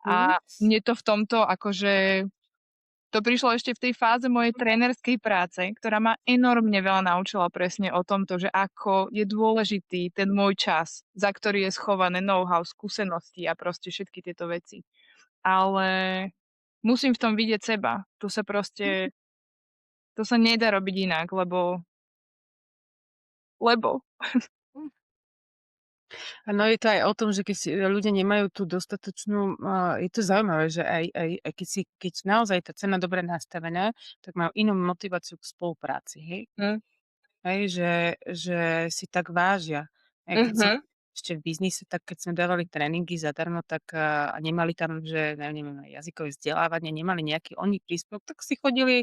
Mhm. A mne to v tomto akože to prišlo ešte v tej fáze mojej trénerskej práce, ktorá ma enormne veľa naučila presne o tomto, že ako je dôležitý ten môj čas, za ktorý je schované know-how, skúsenosti a proste všetky tieto veci. Ale musím v tom vidieť seba. To sa nedá robiť inak, lebo. No je to aj o tom, že keď ľudia nemajú tú dostatočnú, je to zaujímavé, že aj keď naozaj tá cena dobre nastavená, tak majú inú motiváciu k spolupráci, hej? Hm. Hej, že si tak vážia. Hej, keď som ešte v biznise, tak keď sme dávali tréningy zadarmo, tak a nemali tam, že neviem, aj jazykové vzdelávanie, nemali nejaký oni príspevok, tak si chodili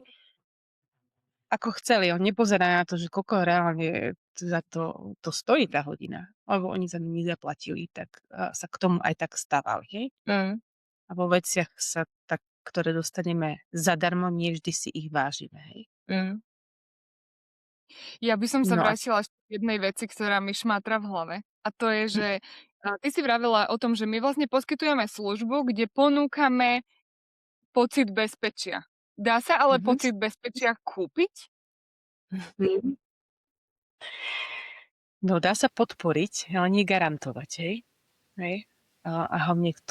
ako chceli. On nepozerá na to, že koľko reálne za to stojí tá hodina, lebo oni za ňu nezaplatili, tak sa k tomu aj tak stávali, hej? A vo veciach sa tak, ktoré dostaneme zadarmo, nie vždy si ich vážime, hej? Ja by som sa No a vrátila ešte k jednej veci, ktorá mi šmátra v hlave. A to je, že ty si vravela o tom, že my vlastne poskytujeme službu, kde ponúkame pocit bezpečia. Dá sa ale Mhm. pocit bezpečia kúpiť? No dá sa podporiť, ale nie garantovať, hej? Hej? A hlavne v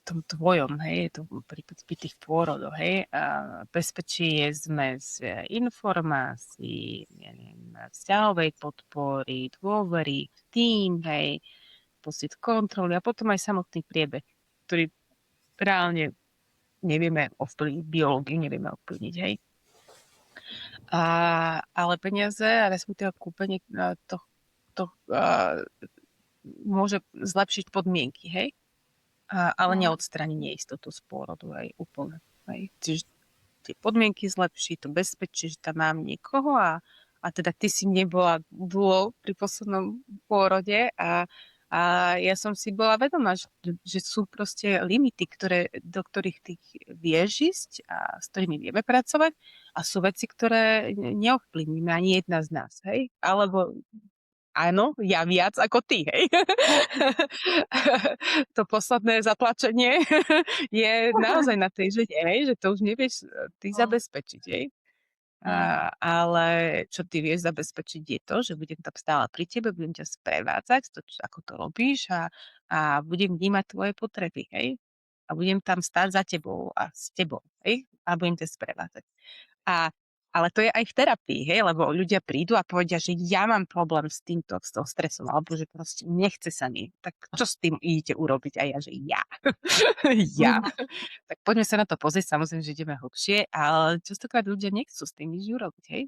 tom tvojom, hej, pri tých pôrodoch, hej, a bezpečí je zmes informácií, ja neviem, vzťahovej podpory, dôvery, tým, hej, pocit kontroly a potom aj samotný priebeh, ktorý reálne nevieme ovplyvniť, biológiu nevieme ovplyvniť, hej. Ale peniaze a respektíve kúpenie to môže zlepšiť podmienky, hej? Ale neodstráni neistotu z pôrodu aj úplne. Hej? Čiže tie podmienky zlepší, to bezpečí, že tam mám niekoho a teda ty si nebola dlho pri poslednom pôrode a ja som si bola vedomá, že sú proste limity, do ktorých ty vieš ísť a s ktorými vieme pracovať a sú veci, ktoré neovplyvníme ani jedna z nás, hej? Alebo áno, ja viac ako ty, hej. To posledné zatlačenie je naozaj na tej žene, hej, že to už nevieš ty zabezpečiť, hej. Ale čo ty vieš zabezpečiť je to, že budem tam stále pri tebe, budem ťa sprevádzať, ako to robíš a budem vnímať tvoje potreby, hej. A budem tam stáť za tebou a s tebou, hej. A budem ťa sprevádzať. Ale to je aj v terapii, hej, lebo ľudia prídu a povedia, že ja mám problém s týmto, s tou stresom, alebo že proste nechce sa mi. Tak čo s tým idete urobiť? A ja, že ja. Ja. Tak poďme sa na to pozrieť, samozrejme, že ideme hlbšie, ale častokrát ľudia nechcú s tým nič urobiť, hej.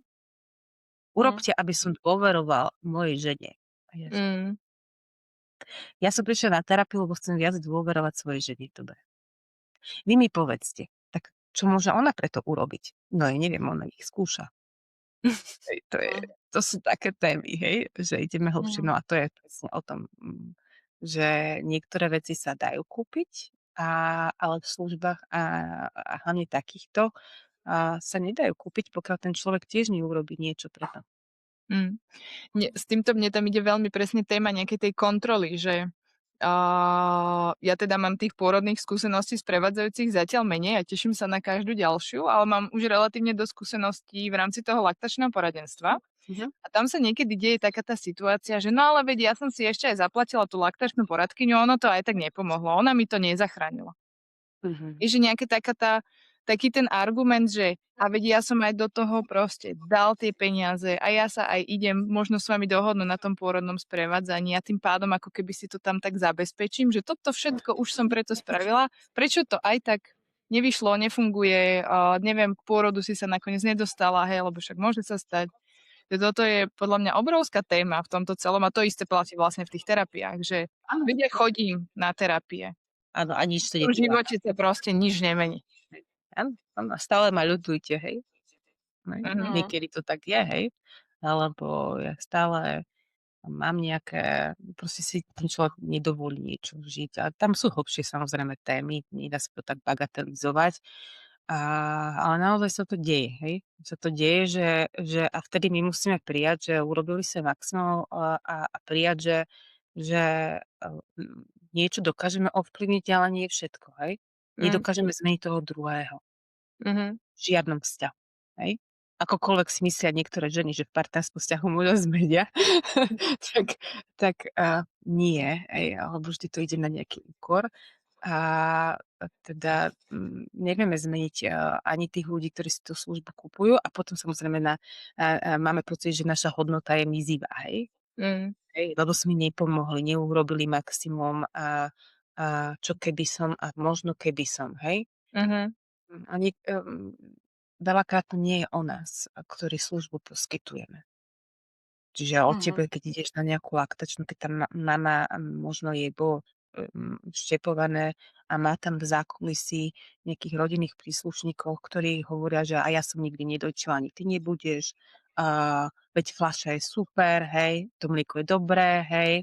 Urobte, aby som dôveroval mojej žene. A ja, že ja som prišla na terapiu, lebo chcem viac dôverovať svojej žene. Dobre. Vy mi povedzte, tak čo môže ona preto urobiť? No ja neviem, ona ich skúša. Hej, to sú také témy, hej, že ideme hlbšie. No a to je presne o tom, že niektoré veci sa dajú kúpiť, ale v službách a hlavne takýchto sa nedajú kúpiť, pokiaľ ten človek tiež neurobí niečo preto. S týmto mne tam ide veľmi presne téma nejakej tej kontroly, že ja teda mám tých pôrodných skúseností sprevádzajúcich zatiaľ menej a teším sa na každú ďalšiu, ale mám už relatívne dosť skúseností v rámci toho laktačného poradenstva. A tam sa niekedy deje taká tá situácia, že no ale veď ja som si ešte aj zaplatila tú laktačnú poradkyňu, ono to aj tak nepomohlo, ona mi to nezachránila. Je, že nejaká taký ten argument, že a veď ja som aj do toho proste dal tie peniaze a ja sa aj idem možno s vami dohodnúť na tom pôrodnom sprevádzaní a tým pádom ako keby si to tam tak zabezpečím, že toto všetko už som preto spravila, prečo to aj tak nevyšlo, nefunguje, neviem, k pôrodu si sa nakoniec nedostala, hej, lebo však môže sa stať. Toto je podľa mňa obrovská téma v tomto celom a to isté platí vlastne v tých terapiách, že veď ja chodím na terapie. Áno, a nič to V živote sa proste nič nemení. Áno, stále ma ľutujte, hej. Niekedy to tak je, hej. Alebo ja stále mám nejaké, proste si ten človek nedovolí niečo žiť. A tam sú hlbšie samozrejme témy, nedá sa to tak bagatelizovať. A, ale naozaj sa to deje, hej? Sa to deje, a vtedy my musíme prijať, že urobili sa maximum a prijať, že niečo dokážeme ovplyvniť, ale nie všetko, hej? Mm, Nedokážeme zmeniť toho druhého. mhm, V žiadnom vzťahu, hej? Akokoľvek si myslia niektoré ženy, že v partnerskom vzťahu možno zmenia, tak nie, hej, alebo vždy to ide na nejaký úkor. A teda, nevieme zmeniť, ani tých ľudí, ktorí si tú službu kupujú a potom samozrejme máme pocit, že naša hodnota je mizivá, hej? mm, Hej, lebo sme nepomohli, neurobili maximum a čo keby som a možno keby som, hej? mhm, A veľakrát to nie je o nás, ktorí službu poskytujeme. Čiže o mhm, tebe, keď ideš na nejakú laktačnú, keď tam mama možno jej bolo vštepované a má tam v zákulisí nejakých rodinných príslušníkov, ktorí hovoria, že a ja som nikdy nedojčila, ani ty nebudeš, veď fľaša je super, hej, to mlieko je dobré, hej,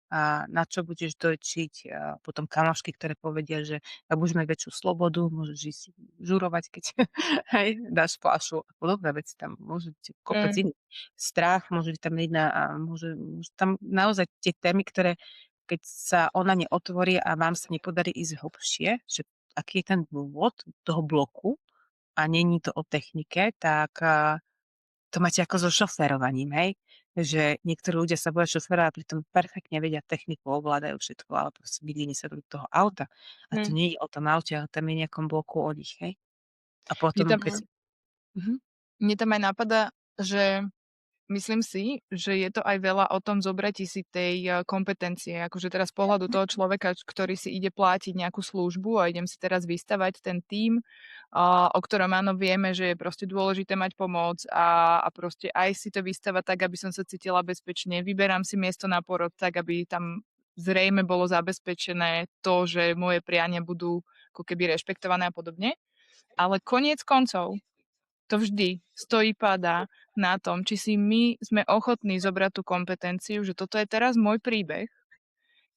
a na čo budeš dojčiť, a potom kamošky, ktoré povedia, že ak budeš mať väčšiu slobodu, môžeš ísť žurovať, keď hej, dáš fľašu a podobné veci tam môže byť kopec mm, iných. Strach, môže byť tam jedna a môže tam naozaj tie témy, ktoré keď sa ona neotvorí a vám sa nepodarí ísť hlbšie, že aký je ten dôvod toho bloku a není to o technike, tak to máte ako so šoférovaním, hej? Že niektorí ľudia sa boja šoféra a pritom perfektne vedia techniku, ovládajú všetko, ale proste nikdy nesadnú do toho auta. A to mm. nie je o tom aute, ale tam je nejakom bloku o nich, hej? A Mne potom, tam keď si... Mhm. mne tam aj napadá, že myslím si, že je to aj veľa o tom zobrati si tej kompetencie. Akože teraz z pohľadu toho človeka, ktorý si ide platiť nejakú službu a idem si teraz vystavať ten tím, o ktorom áno vieme, že je proste dôležité mať pomoc a proste aj si to vystavať tak, aby som sa cítila bezpečne. Vyberám si miesto na porod tak, aby tam zrejme bolo zabezpečené to, že moje priania budú ako keby rešpektované a podobne. Ale koniec koncov to vždy stojí, padá na tom, či si my sme ochotní zobrať tú kompetenciu, že toto je teraz môj príbeh.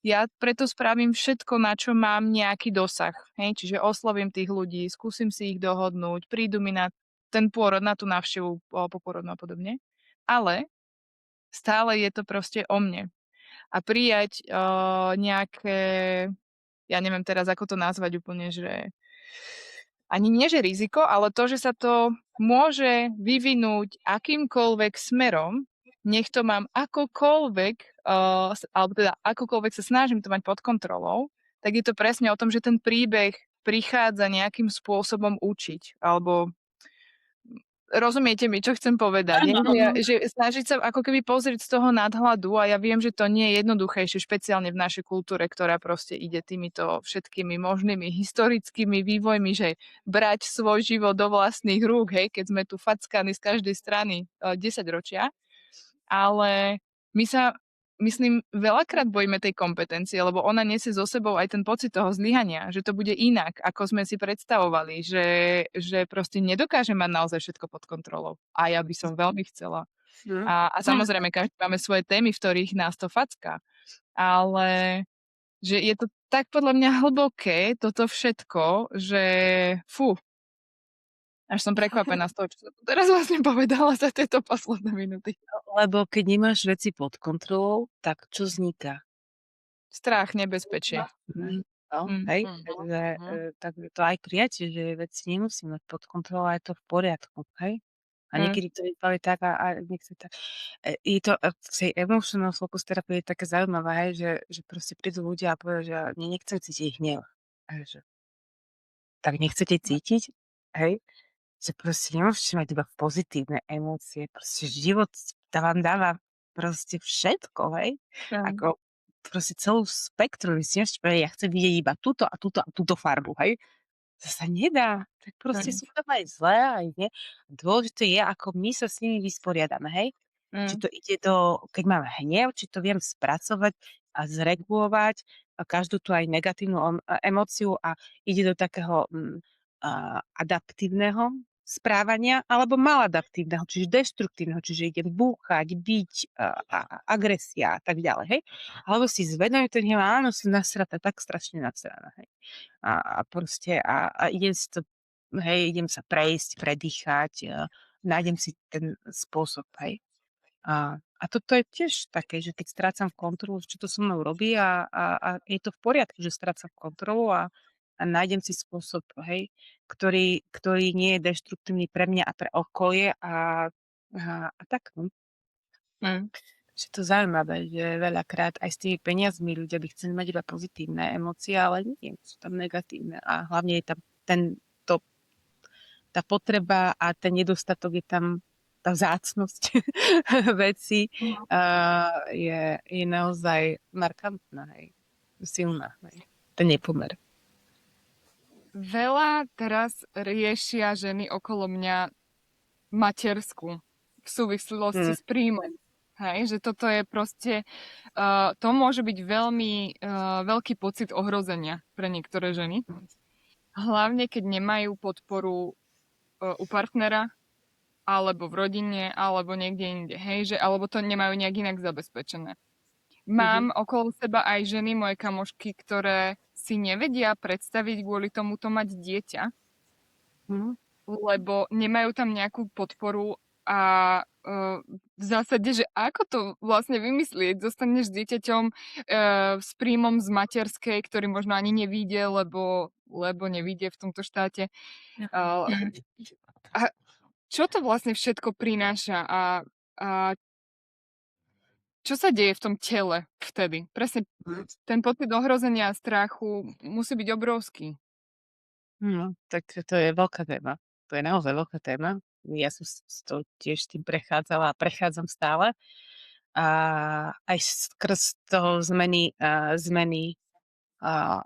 Ja preto spravím všetko, na čo mám nejaký dosah. Hej? Čiže oslovím tých ľudí, skúsim si ich dohodnúť, prídu mi na ten pôrod, na tú návštevu poporodnú a podobne. Ale stále je to proste o mne. A prijať nejaké, ja neviem teraz, ako to nazvať úplne, že ani nie, že riziko, ale to, že sa to môže vyvinúť akýmkoľvek smerom, nech to mám akokoľvek, alebo teda akokoľvek sa snažím to mať pod kontrolou, tak je to presne o tom, že ten príbeh prichádza nejakým spôsobom učiť, alebo rozumiete mi, čo chcem povedať? Áno, Že snažiť sa ako keby pozrieť z toho nadhľadu a ja viem, že to nie je jednoduchejšie, špeciálne v našej kultúre, ktorá proste ide týmito všetkými možnými historickými vývojmi, že brať svoj život do vlastných rúk, hej, keď sme tu fackaní z každej strany 10 ročia. Ale my sa, myslím, veľakrát bojíme tej kompetencie, lebo ona nesie so sebou aj ten pocit toho zlyhania, že to bude inak, ako sme si predstavovali, že proste nedokáže mať naozaj všetko pod kontrolou. A ja by som veľmi chcela. Mhm. A samozrejme, každý máme svoje témy, v ktorých nás to facká. Ale že je to tak podľa mňa hlboké, toto všetko, že fú, až som prekvapená z toho, čo som tu teraz vlastne povedala za tieto posledné minúty. Lebo keď nemáš veci pod kontrolou, tak čo vzniká? Strach, nebezpečie. Mhm. No, Mm. hej, Mhm, takže mhm. tak to aj prijať, že veci nemusím mať pod kontrolou a je to v poriadku, hej? A Mm. niekedy to vypali tak a niekedy tak. Je to v tej emotional focus terapii je také zaujímavé, hej, že proste prídu ľudia a povedia, že nechcem cítiť hnev. A ja že tak nechcete cítiť? Hej? Že proste nemôžete mať iba pozitívne emócie, proste život vám dáva proste všetko, hej? Áno. Ako proste celú spektrum, vy si nemôžete povedať, ja chcem vidieť iba túto a túto a túto farbu, hej? To sa nedá. Tak proste Áno. sú tam aj zlé, aj nie. Dôležité je, ako my sa s nimi vysporiadame, hej? Či Mm. to ide keď mám hnev, či to viem spracovať a zregulovať a každú tú aj negatívnu emóciu a ide do takého adaptívneho správania alebo maladaptívneho, čiže deštruktívneho, čiže idem búchať, byť, agresia a tak ďalej, hej. Alebo si zvedomím ten hnev, áno, som nasratá, tak strašne nasraná, hej. A proste idem si to, hej, idem sa prejsť, predýchať, nájdem si ten spôsob, hej. A toto je tiež také, že keď strácam kontrolu, čo to so mnou robí a je to v poriadku, že strácam kontrolu a nájdem si spôsob, hej, ktorý nie je deštruktívny pre mňa a pre okolie a tak, no. Mm. Že to zaujímavé, že veľakrát aj s tými peniazmi ľudia by chceli mať iba pozitívne emócie, ale nie, sú tam negatívne a hlavne je tam tá potreba a ten nedostatok je tam, tá vzácnosť veci je naozaj markantná, hej. Silná, hej. Ten nepomer. Veľa teraz riešia ženy okolo mňa matersku v súvislosti s príjmom. Hej, že toto je proste, to môže byť veľmi veľký pocit ohrozenia pre niektoré ženy. Hlavne, keď nemajú podporu u partnera, alebo v rodine, alebo niekde inde, hej, že, alebo to nemajú nejak inak zabezpečené. Mám okolo seba aj ženy, moje kamošky, ktoré si nevedia predstaviť kvôli tomuto mať dieťa, lebo nemajú tam nejakú podporu a v zásade, že ako to vlastne vymyslieť? Zostaneš s dieťaťom s príjmom z materskej, ktorý možno ani nevíde, lebo nevíde v tomto štáte. A čo to vlastne všetko prináša a čo sa deje v tom tele vtedy? Presne ten pocit ohrozenia a strachu musí byť obrovský. No, tak to je veľká téma. To je naozaj veľká téma. Ja som to tiež s tým prechádzala a prechádzam stále. A aj skrz toho zmeny a,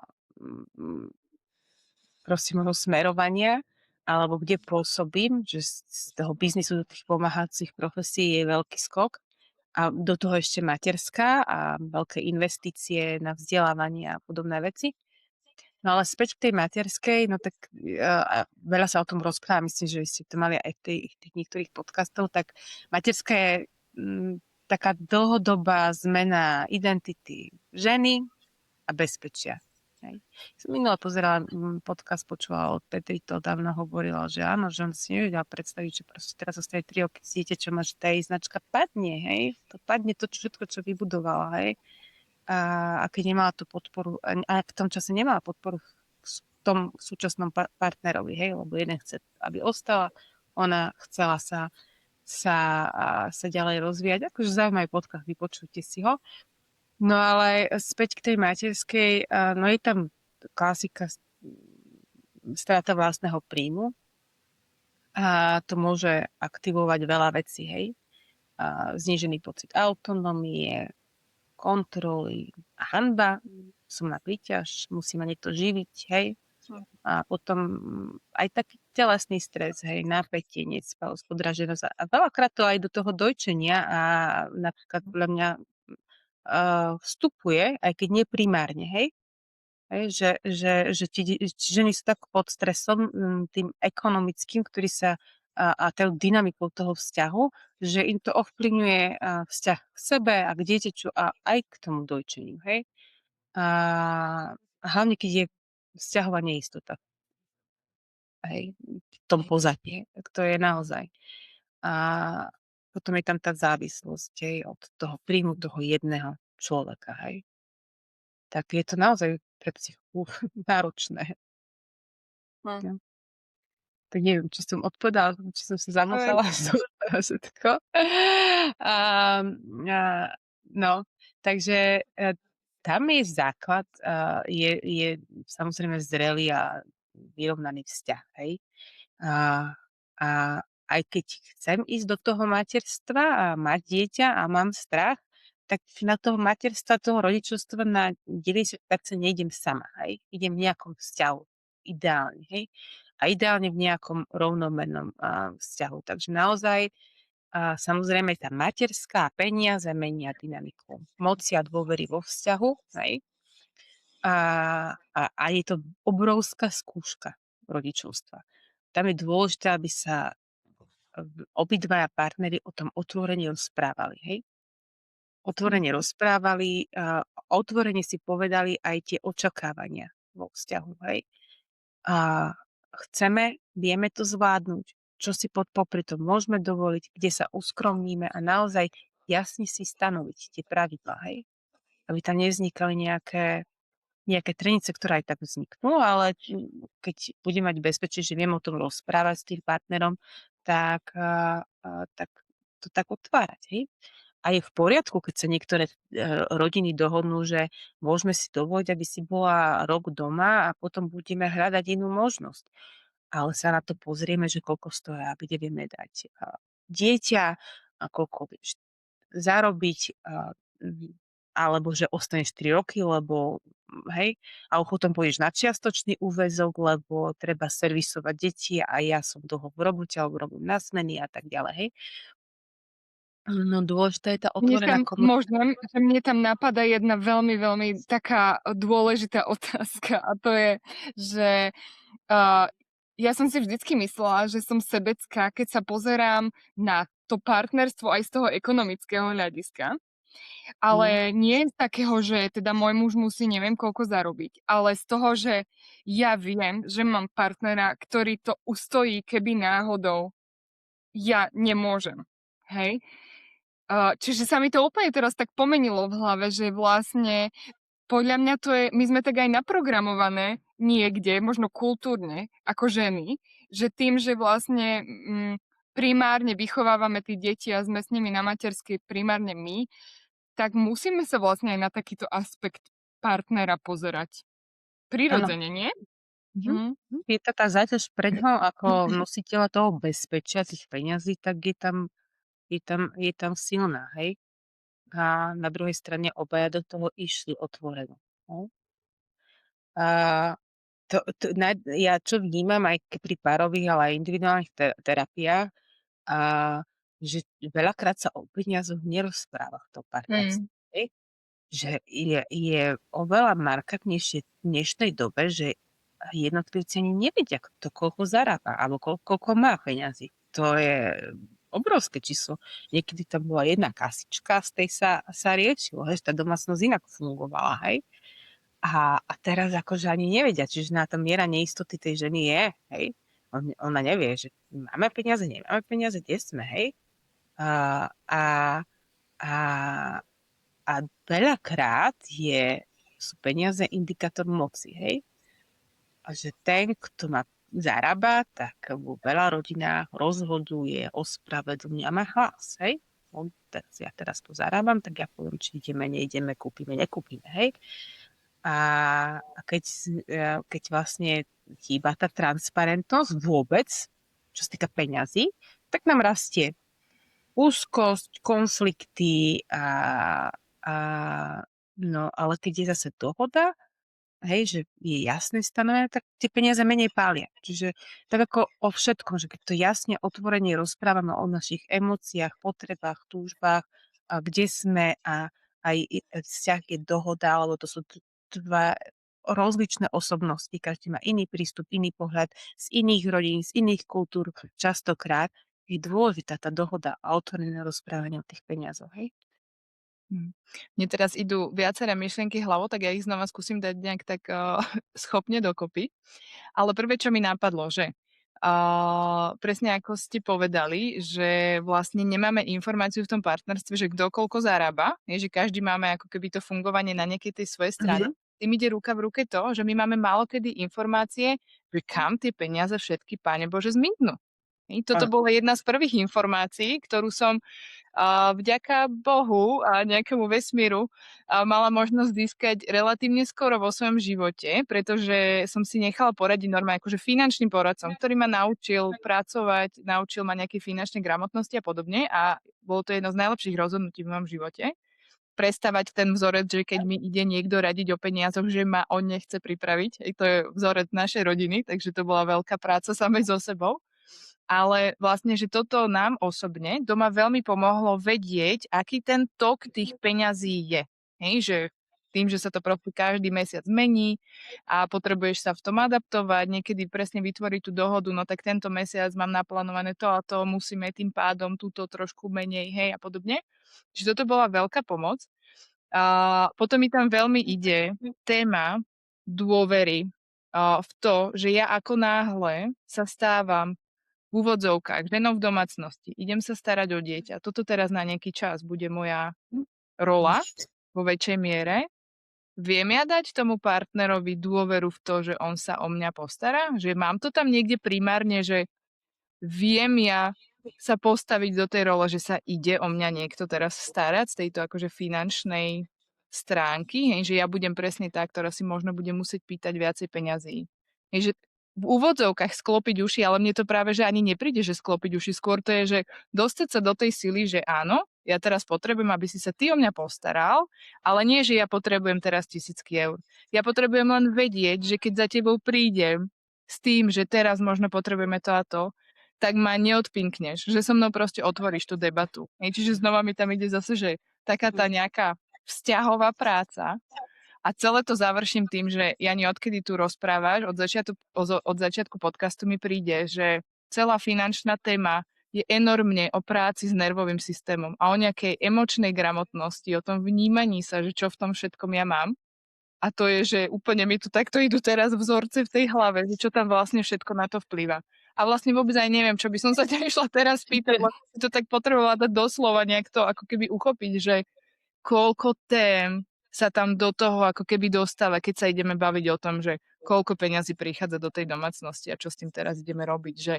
proste môjho smerovania, alebo kde pôsobím, že z toho biznisu do tých pomáhacích profesí je veľký skok. A do toho ešte materská a veľké investície na vzdelávanie a podobné veci. No ale späť k tej materskej, no tak veľa sa o tom rozpráva, myslím, že ste to mali aj v tých niektorých podcastov, tak materská je taká dlhodobá zmena identity ženy a bezpečia. Hej. Som minule pozerala podcast, počula od Petri, to dávno hovorila, že áno, že on si nevedel predstaviť, že proste teraz zostane 3 roky s dieťaťom a že tá jej značka padne, hej. To padne to všetko, čo vybudovala, hej. A keď nemala tú podporu, a v tom čase nemala podporu v tom súčasnom partnerovi, hej, lebo jeden chce, aby ostala, ona chcela sa ďalej rozvíjať. Akože zaujímavý podcast, vypočujte si ho. No ale späť k tej materskej, no je tam klasika strata vlastného príjmu a to môže aktivovať veľa vecí, hej. Znížený pocit autonómie, kontroly a hanba, som na príťaž, musí ma niekto živiť, hej. A potom aj taký telesný stres, hej, napätie, nespavosť, podraženosť a veľakrát to aj do toho dojčenia a napríklad podľa mňa vstupuje, aj keď nie primárne, hej? Hej, že ženy sú tak pod stresom tým ekonomickým, ktorý sa a tou dynamikou toho vzťahu, že im to ovplyvňuje vzťah k sebe a k dieťaťu a aj k tomu dojčeniu, hej? A hlavne, keď je vzťahová neistota, hej, v tom pozadí, tak to je naozaj. A potom je tam tá závislosť, hej, od toho príjmu toho jedného človeka, hej. Tak je to naozaj pre psychiku náročné. No. Tak neviem, či som odpovedala, či som sa zamotala všetko. No, takže tam je základ, je samozrejme zrelý a vyrovnaný vzťah, hej. A aj keď chcem ísť do toho materstva a mať dieťa a mám strach, tak na toho materstva, toho rodičovstva na 90% nejdem sama, hej. Idem v nejakom vzťahu, ideálne, hej. A ideálne v nejakom rovnomennom vzťahu. Takže naozaj, samozrejme, tá materská peniaze menia dynamiku moci a dôvery vo vzťahu, hej. A je to obrovská skúška rodičovstva. tam je dôležité, aby sa obidvaja partneri o tom otvorene rozprávali, hej? Otvorene rozprávali, otvorene si povedali aj tie očakávania vo vzťahu, hej? A vieme to zvládnuť, čo si popri tom môžeme dovoliť, kde sa uskromníme a naozaj jasne si stanoviť tie pravidlá, hej? Aby tam nevznikali nejaké trenice, ktoré aj tak vzniknú, ale keď budem mať bezpečie, že viem o tom rozprávať s tým partnerom, tak, tak to tak otvárať, hej? A je v poriadku, keď sa niektoré rodiny dohodnú, že môžeme si dovoliť, aby si bola rok doma a potom budeme hľadať inú možnosť. Ale sa na to pozrieme, že koľko stojí, aby vieme dať dieťa a koľko vieš zarobiť, alebo že ostaneš 3 roky, lebo hej, a potom pôjdeš na čiastočný úväzok, lebo treba servisovať deti a ja som dlho v robote alebo robím na smeny a tak ďalej, hej. No dôležitá je tá otvorená Môžem, že mne tam napadá jedna veľmi, veľmi taká dôležitá otázka a to je, že ja som si vždycky myslela, že som sebecká, keď sa pozerám na to partnerstvo aj z toho ekonomického hľadiska. Ale nie z takého, že teda môj muž musí neviem koľko zarobiť, ale z toho, že ja viem, že mám partnera, ktorý to ustojí, keby náhodou ja nemôžem. Hej? Čiže sa mi to úplne teraz tak pomenilo v hlave, že vlastne podľa mňa to je, my sme tak aj naprogramované niekde, možno kultúrne, ako ženy, že tým, že vlastne primárne vychovávame tie deti a sme s nimi na materskej primárne my, tak musíme sa vlastne aj na takýto aspekt partnera pozerať. Prirodzene, nie? Mhm. Je to tá záťaž pre ňoho ako nositeľa toho bezpečia, tých peňazí, tak je tam silná, hej? A na druhej strane obaja do toho išli otvorene. No. A ja čo vnímam aj pri párových, ale aj individuálnych terapiách, a že veľakrát sa o peniazoch nerozpráva v tom partnerstve. Hej? Že je oveľa markantnejšie v dnešnej dobe, že jednotlivci ani nevedia, kto koľko zarába, alebo koľko má peňazí. To je obrovské číslo. Niekedy tam bola jedna kasička, z tej sa riešilo, že tá domácnosť inak fungovala, hej. A teraz akože ani nevedia, čiže na tá miera neistoty tej ženy je, hej. Ona nevie, že máme peniaze, nemáme peniaze, kde sme, hej. A, a, a, a veľakrát sú peniaze indikátor moci, hej. A že ten, kto zarába, tak vo veľa rodinách rozhoduje, ospravedlňuje a má hlas, hej. Ja teraz tu zarábam, tak ja poviem, či ideme, neideme, kúpime, nekúpime, hej. A keď vlastne chýba tá transparentnosť vôbec, čo sa týka peňazí, tak nám rastie úzkosť, konflikty no, ale keď je zase dohoda, hej, že je jasne stanovené, tak tie peniaze menej pália. Čiže tak ako o všetkom, že keď to jasne otvorene rozprávame o našich emóciách, potrebách, túžbách, a kde sme a aj vzťah je dohoda, alebo to sú dva rozličné osobnosti, každý má iný prístup, iný pohľad z iných rodín, z iných kultúr, častokrát je dôležitá tá dohoda a otvorené rozprávanie o tých peniazoch, hej? Mne teraz idú viaceré myšlienky hlavou, tak ja ich znova skúsim dať nejak tak schopne dokopy. Ale prvé, čo mi napadlo, že presne ako ste povedali, že vlastne nemáme informáciu v tom partnerstve, že kto koľko zarába, že každý máme ako keby to fungovanie na nejakej tej svojej strane. Tým ide ruka v ruke to, že my máme málokedy informácie, že kam tie peniaze všetky, Páne Bože, zmiznú. Toto bola jedna z prvých informácií, ktorú som vďaka Bohu a nejakému vesmíru mala možnosť získať relatívne skoro vo svojom živote, pretože som si nechala poradiť normálne akože finančným poradcom, ktorý ma naučil pracovať, naučil ma nejaké finančné gramotnosti a podobne a bolo to jedno z najlepších rozhodnutí v mojom živote. Prestávať ten vzorec, že keď mi ide niekto radiť o peniazoch, že ma on nechce pripraviť. To je vzorec našej rodiny, takže to bola veľká práca samej so sebou. Ale vlastne, že toto nám osobne doma veľmi pomohlo vedieť, aký ten tok tých peňazí je. Hej, že tým, že sa to proste každý mesiac mení a potrebuješ sa v tom adaptovať, niekedy presne vytvoriť tú dohodu, no tak tento mesiac mám naplánované to a to, musíme tým pádom túto trošku menej, hej, a podobne. Čiže toto bola veľká pomoc. A potom mi tam veľmi ide téma dôvery v to, že ja ako náhle sa stávam v úvodzovkách ženou v domácnosti, idem sa starať o dieťa, toto teraz na nejaký čas bude moja rola vo väčšej miere, viem ja dať tomu partnerovi dôveru v to, že on sa o mňa postará? Že mám to tam niekde primárne, že viem ja sa postaviť do tej role, že sa ide o mňa niekto teraz starať z tejto akože finančnej stránky, hej, že ja budem presne tá, ktorá si možno bude musieť pýtať viacej peňazí. Hej, že v úvodzovkách sklopiť uši, ale mne to práve, že ani nepríde, že sklopiť uši. Skôr to je, že dostať sa do tej sily, že áno, ja teraz potrebujem, aby si sa ty o mňa postaral, ale nie, že ja potrebujem teraz 1000 eur. Ja potrebujem len vedieť, že keď za tebou prídem s tým, že teraz možno potrebujeme to a to, tak ma neodpinkneš, že so mnou proste otvoríš tú debatu. Hej, čiže znova mi tam ide zase, že taká tá nejaká vzťahová práca a celé to završím tým, že Jani, odkedy tu rozprávaš, od začiatku podcastu mi príde, že celá finančná téma je enormne o práci s nervovým systémom a o nejakej emočnej gramotnosti, o tom vnímaní sa, že čo v tom všetkom ja mám. A to je, že úplne mi tu takto idú teraz vzorce v tej hlave, že čo tam vlastne všetko na to vplýva. A vlastne vôbec aj neviem, čo by som sa ťa išla teraz pýtať, lebo si to tak potrebovala dať doslova nejak to ako keby uchopiť, že koľko tém sa tam do toho ako keby dostáva, keď sa ideme baviť o tom, že koľko peňazí prichádza do tej domácnosti a čo s tým teraz ideme robiť. Že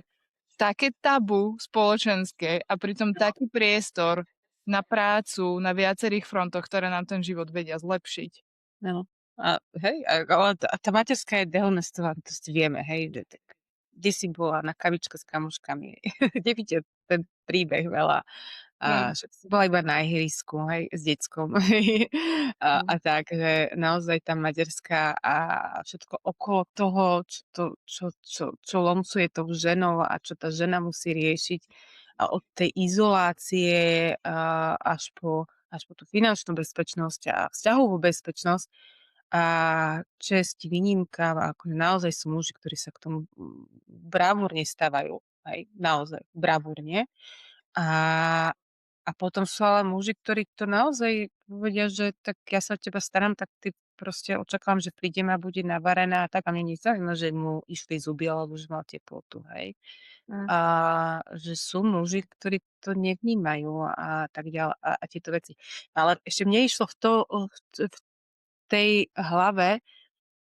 také tabu spoločenské a pritom taký priestor na prácu na viacerých frontoch, ktoré nám ten život vedia zlepšiť. No. A hej, ale tá materská je dehonestovaná, to si vieme, hej, že tak, kde si bola na kavičke s kamoškami, nevíte ten príbeh veľa. A že si bola iba na ihrisku, hej, s deckom. Hej. A tak, že naozaj tá materská a všetko okolo toho, čo lomcuje tou ženou a čo tá žena musí riešiť a od tej izolácie až po tú finančnú bezpečnosť a vzťahovú bezpečnosť a česť výnimka, akože naozaj sú muži, ktorí sa k tomu bravúrne stavajú, hej, naozaj bravúrne. A a potom sú ale muži, ktorí to naozaj povedia, že tak ja sa o teba starám, tak ty proste očakávam, že prídem a bude navarená a tak. A mne nezaujíma, že mu išli zuby alebo že mal teplotu, hej. A že sú muži, ktorí to nevnímajú a tak ďalej a tieto veci. Ale ešte mne išlo v tej hlave,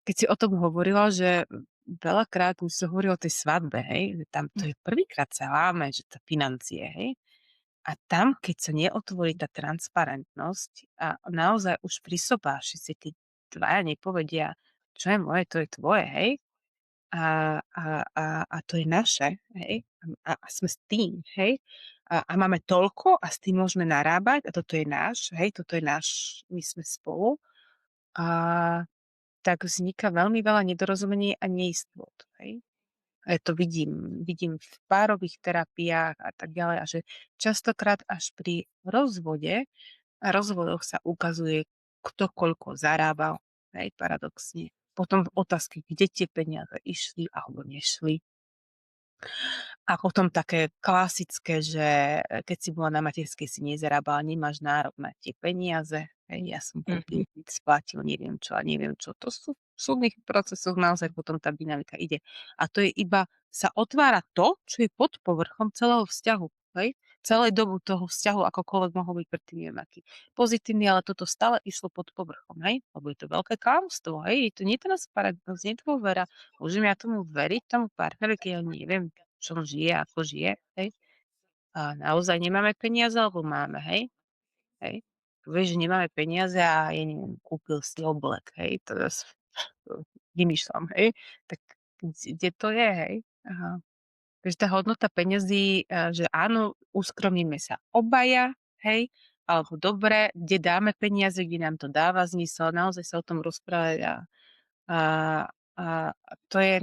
keď si o tom hovorila, že veľakrát už sa hovorí o tej svadbe, hej, že tam to je prvýkrát sa láme, že to financie, hej. A tam, keď sa neotvorí tá transparentnosť a naozaj už pri sobáši si tí dvaja nepovedia, čo je moje, to je tvoje, hej? A to je naše, hej? A sme s tým, hej? A máme toľko a s tým môžeme narábať a toto je náš, hej? Toto je náš, my sme spolu. A tak vzniká veľmi veľa nedorozumení a neistôt, hej? Ja to vidím v párových terapiách a tak ďalej a že častokrát až pri rozvode a rozvodoch sa ukazuje, kto koľko zarábal, hej, paradoxne. Potom otázky, kde tie peniaze išli alebo nešli. A potom také klasické, že keď si bola na materskej, si nezarábala, nemáš nárok na tie peniaze. Hej, ja som kúpil, splatil, neviem čo a neviem čo. To sú v súdnych procesoch naozaj potom tá dynamika ide. A to je iba, sa otvára to, čo je pod povrchom celého vzťahu. Hej? Celej dobu toho vzťahu, akokoľvek mohol byť predtým neviem aký pozitívny, ale toto stále išlo pod povrchom. Hej? Lebo je to veľké klamstvo. Hej? Je to netransparentnosť, nedôvera. Môžem ja tomu veriť, tomu partnerovi, keď ja neviem, čo on žije, ako žije, hej. A naozaj nemáme peniaze, alebo máme, hej. Hej. Vieš, že nemáme peniaze a ja neviem, kúpil si oblek, hej. To vymýšľam, hej. Tak kde to je, hej? Aha. Takže tá hodnota peňazí, že áno, uskromníme sa obaja, hej, alebo dobre, kde dáme peniaze, kde nám to dáva zmysel, naozaj sa o tom rozprávať a, a to je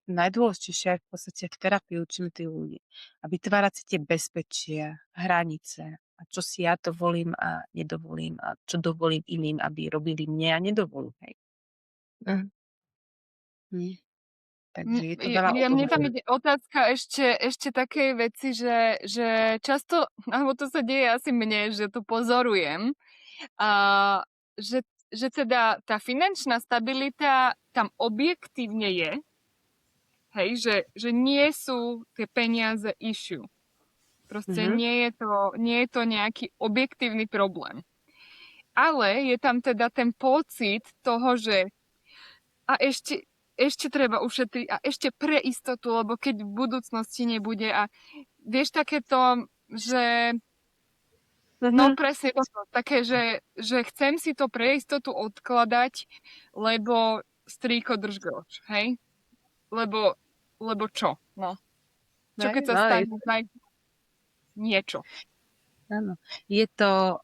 najdôležitejšie v podstate v terapii učíme tých ľudí. A vytvárať si tie bezpečia, hranice A čo si ja dovolím a nedovolím a čo dovolím iným, aby robili mne a nedovolím, hej. Takže je to veľa o Mne tom. tam ide otázka ešte takej veci, že často, alebo to sa deje asi mne, že to pozorujem, a že teda tá finančná stabilita tam objektívne je, hej, že nie sú tie peniaze issue. Proste Mhm. nie je to nejaký objektívny problém. Ale je tam teda ten pocit toho, že a ešte treba ušetriť a ešte pre istotu, lebo keď v budúcnosti nebude a vieš takéto, že no Mhm. presne toto, také, že chcem si to pre istotu odkladať, lebo strýko drž groš, hej? Lebo čo? No. Čo Hej, keď sa no, stane niečo? áno. Je to,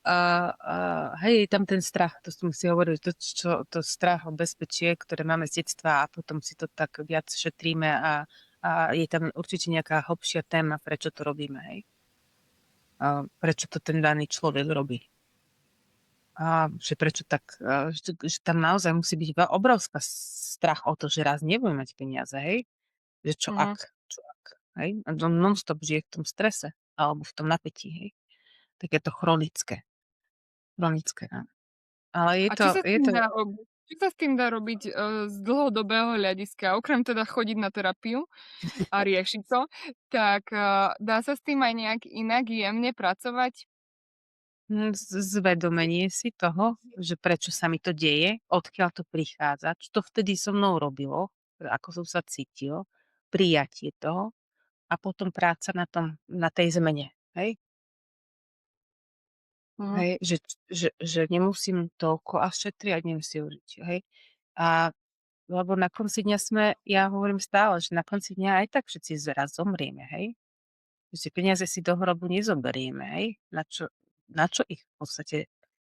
hej, je tam ten strach, to som si hovoril, to strach o bezpečie, ktoré máme z detstva a potom si to tak viac šetríme a je tam určite nejaká hlbšia téma, prečo to robíme, hej. Prečo to ten daný človek robí. A že prečo tak, že tam naozaj musí byť obrovská strach o to, že raz nebudeme mať peniaze, hej. Že čo Mhm. ak, hej. A on non-stop žije v tom strese alebo v tom napätí, hej. Takéto chronické, áno. Ale A čo sa s je tým to, dá robiť? Čo sa s tým dá robiť z dlhodobého hľadiska? Okrem teda chodiť na terapiu a riešiť to, tak dá sa s tým aj nejak inak jemne pracovať? zvedomenie si toho, že prečo sa mi to deje, odkiaľ to prichádza, čo to vtedy so mnou robilo, ako som sa cítil, prijatie toho a potom práca na tej zmene, hej? Mhm. Hej, že nemusím toľko a šetriť, nemusím užiť, hej? A lebo na konci dňa ja hovorím stále, že na konci dňa aj tak všetci raz zomrieme, hej? Že peniaze si do hrobu nezoberieme, hej? Na čo ich v podstate,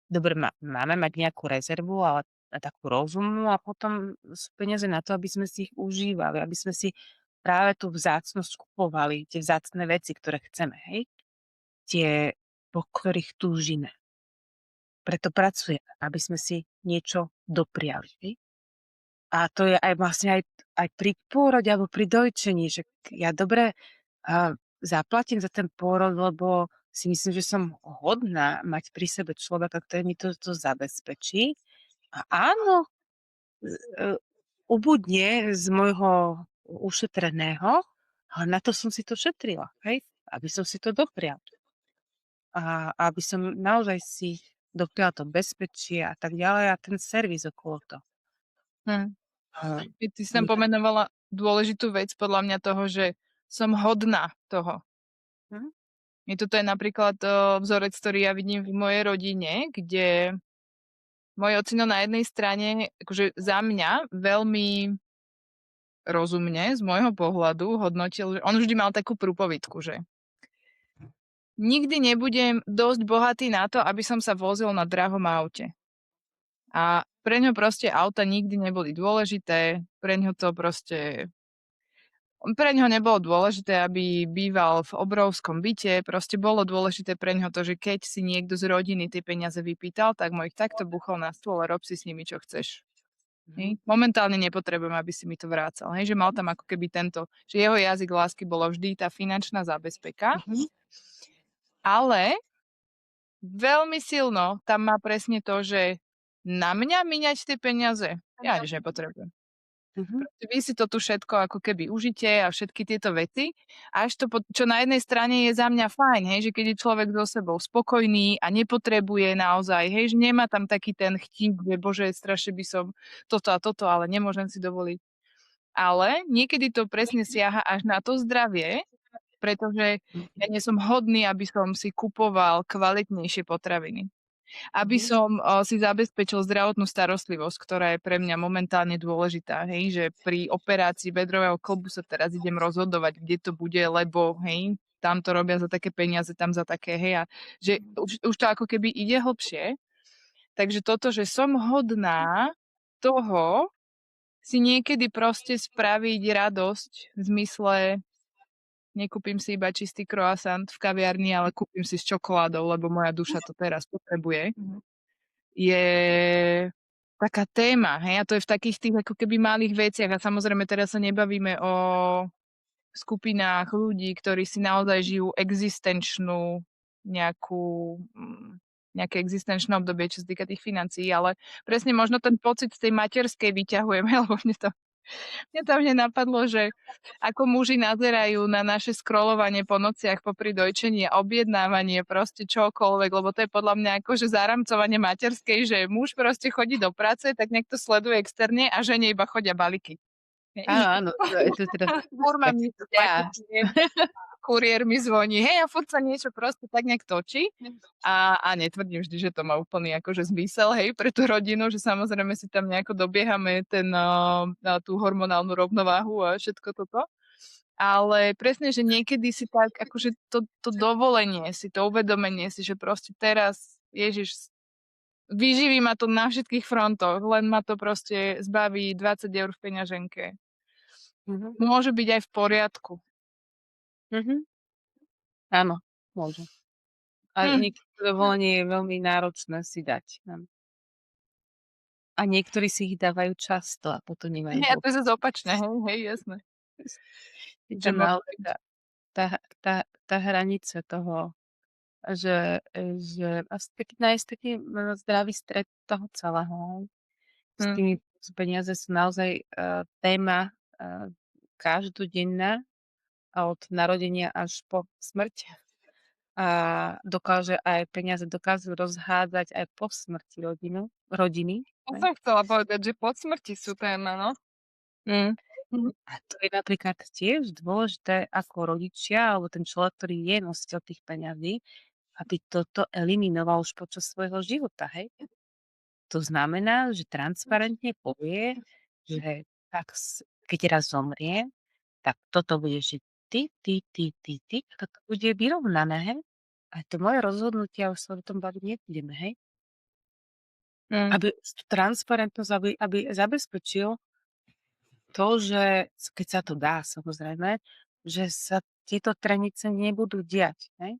dobre, máme mať nejakú rezervu, ale takú rozumnú a potom sú peniaze na to, aby sme si ich užívali, aby sme si práve tú vzácnosť kupovali, tie vzácne veci, ktoré chceme, hej? Tie, po ktorých túžime. Preto pracujeme, aby sme si niečo dopriali, hej? A to je aj vlastne aj pri pôrode alebo pri dojčení, že ja dobre zaplatím za ten pôrod, lebo si myslím, že som hodná mať pri sebe človeka, ktorý mi to zabezpečí. A áno, e, ubudne z môjho ušetreného, ale na to som si to šetrila, hej? Aby som si to dopriala. A aby som naozaj si dopriala to bezpečie a tak ďalej a ten servis okolo toho. Hm. A Ty si tam pomenovala dôležitú vec podľa mňa toho, že som hodná toho. Mhm. Toto je napríklad vzorec, ktorý ja vidím v mojej rodine, kde môj ocino na jednej strane, akože za mňa veľmi rozumne, z môjho pohľadu, hodnotil, že on vždy mal takú prúpovidku, že nikdy nebudem dosť bohatý na to, aby som sa vozil na drahom aute. A pre ňo proste auta nikdy neboli dôležité, pre ňo nebolo dôležité, aby býval v obrovskom byte, proste bolo dôležité pre ňo to, že keď si niekto z rodiny tie peniaze vypýtal, tak mu ich takto buchol na stôl a rob si s nimi, čo chceš. Hej. Momentálne nepotrebujem, aby si mi to vrácal. Hej, že mal tam ako keby že jeho jazyk lásky bolo vždy tá finančná zabezpeka, Mhm. ale veľmi silno tam má presne to, že na mňa míňať tie peniaze, ja nič nepotrebujem. Mhm. Vy si to tu všetko ako keby užite a všetky tieto veci. Až to, čo na jednej strane je za mňa fajn, hej, že keď je človek so sebou spokojný a nepotrebuje naozaj, hej, že nemá tam taký ten chtík, že bože, strašne by som toto a toto, ale nemôžem si dovoliť. Ale niekedy to presne siaha až na to zdravie, pretože ja nie som hodný, aby som si kupoval kvalitnejšie potraviny. Aby som si zabezpečil zdravotnú starostlivosť, ktorá je pre mňa momentálne dôležitá, hej, že pri operácii bedrového klbu sa teraz idem rozhodovať, kde to bude, lebo hej, tam to robia za také peniaze, tam za také, hej, a že už to ako keby ide hlbšie. Takže toto, že som hodná toho si niekedy proste spraviť radosť v zmysle nekúpim si iba čistý croissant v kaviarni, ale kúpim si s čokoládou, lebo moja duša to teraz potrebuje, je taká téma, hej, a to je v takých tých ako keby malých veciach a samozrejme teraz sa nebavíme o skupinách ľudí, ktorí si naozaj žijú existenčnú nejakú, nejaké existenčné obdobie, čo sa týka tých financií, ale presne možno ten pocit z tej materskej vyťahujeme, lebo mne tam napadlo, že ako muži nazerajú na naše scrollovanie po nociach popri dojčení a objednávanie proste čokoľvek, lebo to je podľa mňa akože zaramcovanie materskej, že muž proste chodí do práce, tak niekto sleduje externe a žene iba chodia balíky. Áno, to teda Furt mám tak niečo ja. kuriér mi zvoní, hej, a furt sa niečo proste tak nejak točí. A netvrdím vždy, že to má úplný akože zmysel, hej, pre tú rodinu, že samozrejme si tam nejako dobiehame tú hormonálnu rovnováhu a všetko toto. Ale presne, že niekedy si tak, akože to dovolenie si, to uvedomenie si, že proste teraz, Ježiš, vyživí ma to na všetkých frontoch, len ma to proste zbaví 20 eur v peňaženke. Môže byť aj v poriadku. Áno, môže. A niektoré dovolenie je veľmi náročné si dať. A niektorí si ich dávajú často a potom nemajú. Nie, to je zase opačné, hej, jasné. Že naozaj tá hranica toho, že asi nájsť taký zdravý stred toho celého. S tými peniaze sú naozaj téma každodenná od narodenia až po smrť. A peniaze dokážu rozhádzať aj po smrti rodiny. To som chcela povedať, že po smrti sú téma, no. A to je napríklad tiež dôležité ako rodičia, alebo ten človek, ktorý je nositeľ tých peňazí, aby toto eliminoval už počas svojho života, hej? To znamená, že transparentne povie, že keď raz zomrie, tak toto bude žiť ty, a toto bude vyrovnané, hej? A to moje rozhodnutie, už sa o tom baviť nebudeme, hej? Aby transparentnosť, aby zabezpečil to, že keď sa to dá, samozrejme, že sa tieto trenice nebudú diať, hej?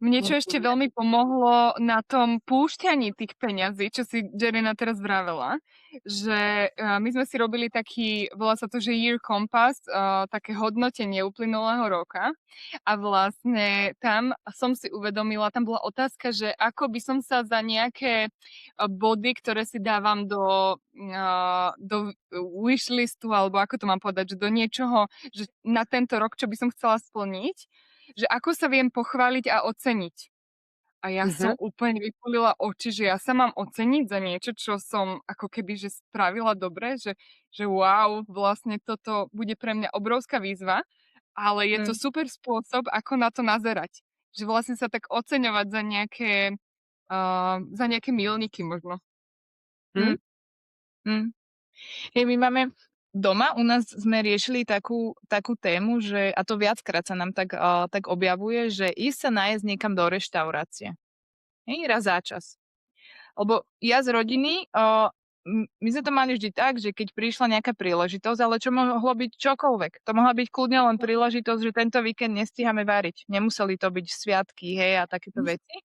Mne čo ešte veľmi pomohlo na tom púšťaní tých peňazí, čo si Jerina teraz vravela, že my sme si robili taký, volá sa to, že Year Compass, také hodnotenie uplynulého roka a vlastne tam som si uvedomila, tam bola otázka, že ako by som sa za nejaké body, ktoré si dávam do wishlistu, alebo ako to mám povedať, že do niečoho, že na tento rok, čo by som chcela splniť, že ako sa viem pochváliť a oceniť. A ja som úplne vypulila oči, že ja sa mám oceniť za niečo, čo som ako keby že spravila dobre, že wow, vlastne toto bude pre mňa obrovská výzva, ale je to super spôsob, ako na to nazerať. Že vlastne sa tak oceňovať za nejaké milníky možno. Hej, my máme doma, u nás sme riešili takú tému, že, a to viackrát sa nám tak objavuje, že ísť sa nájsť niekam do reštaurácie. Hej, raz za čas. Lebo ja z rodiny, my sme to mali vždy tak, že keď prišla nejaká príležitosť, ale čo mohlo byť čokoľvek. To mohla byť kľudne len príležitosť, že tento víkend nestíhame variť. Nemuseli to byť sviatky, hej, a takéto veci.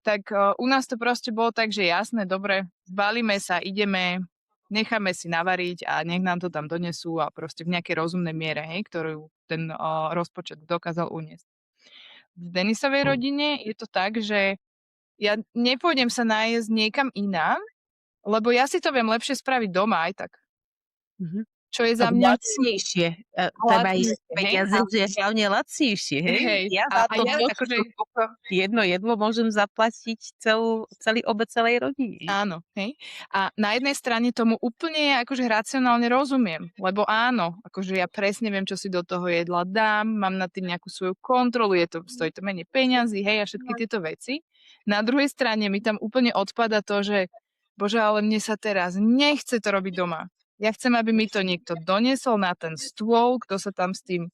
Tak u nás to proste bolo tak, že jasné, dobre, zbalíme sa, ideme, necháme si navariť a nech nám to tam donesú a proste v nejakej rozumnej miere, hej, ktorú ten rozpočet dokázal uniesť. V Denisovej rodine je to tak, že ja nepôjdem sa nájsť niekam inám, lebo ja si to viem lepšie spraviť doma aj tak. Čo je za mňa lacnejšie. Treba ísť peniaze, že je hlavne lacnejšie, hej? Ja za to jedno jedlo môžem zaplatiť celý obed celej rodiny. Áno, hej. A na jednej strane tomu úplne akože racionálne rozumiem, lebo áno, akože ja presne viem, čo si do toho jedla dám, mám nad tým nejakú svoju kontrolu, stojí to menej peňazí, hej, a všetky tieto veci. Na druhej strane mi tam úplne odpada to, že bože, ale mne sa teraz nechce to robiť doma. Ja chcem, aby mi to niekto doniesol na ten stôl, kto sa tam s tým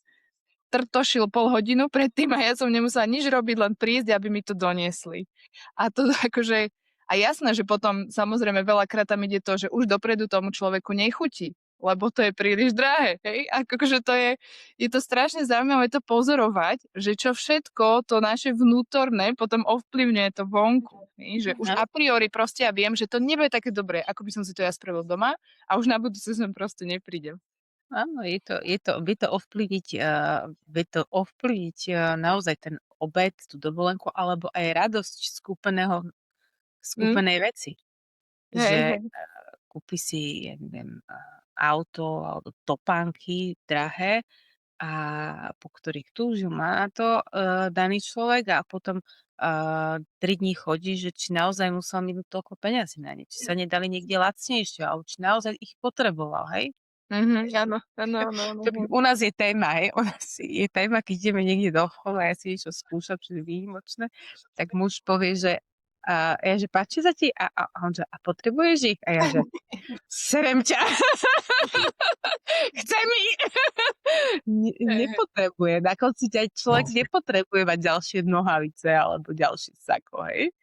trtošil pol hodinu predtým a ja som nemusela nič robiť, len prísť, aby mi to doniesli. A to akože, a jasné, že potom samozrejme veľakrát tam ide to, že už dopredu tomu človeku nechutí, lebo to je príliš drahé, hej? Akože je to strašne zaujímavé to pozorovať, že čo všetko to naše vnútorné potom ovplyvňuje to vonku, hej? Že už a priori proste ja viem, že to nebude také dobré, ako by som si to ja spravil doma a už na budúce sem proste neprídem. Áno, vie to ovplyvniť naozaj ten obed, tú dovolenku, alebo aj radosť Mm. skúpenej veci. Hej, Že hej. kúpi si, ja neviem, auto alebo topánky drahé, a po ktorých túžil, má na to daný človek a potom 3 dní chodí, že či naozaj musel minúť toľko peňazí na ne, či sa nedali niekde lacnejšie, alebo či naozaj ich potreboval, hej? Áno, áno, áno, áno. U nás je téma, hej, u nás je téma, keď ideme niekde do obchodu a ja si niečo skúšam, čo je výnimočné, tak muž povie, že ja, že páči sa ti? A on že, a potrebuješ ich? A ja že, serem ťa. Chcem ich. Nepotrebuje. Na konci človek nepotrebuje mať ďalšie nohavice alebo ďalší sako, hej?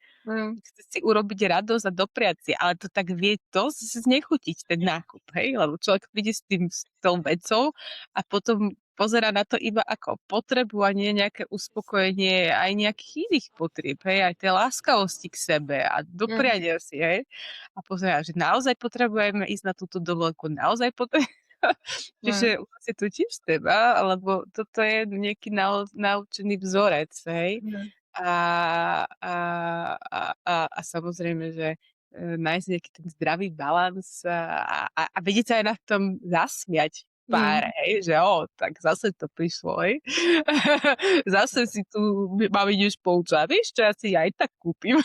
Chce si urobiť radosť a dopriať si, ale to tak vie dosť znechutiť ten nákup, hej? Lebo človek príde s tou vecou a potom pozerá na to iba ako potrebu a nie nejaké uspokojenie aj nejakých iných potrieb, hej? Aj tej láskavosti k sebe a dopriania si, hej? A pozerá, že naozaj potrebujeme ísť na túto dovolenku, naozaj potrebujeme. Čiže vlastne to tiež treba, alebo toto je nejaký naučený vzorec, hej? A samozrejme, že nájsť nejaký ten zdravý balans a vedieť sa aj na tom zasmiať pár, hej, že tak zase to prišlo, hej. Zase si tu mám ideš poučať, vieš čo, ja si aj tak kúpim.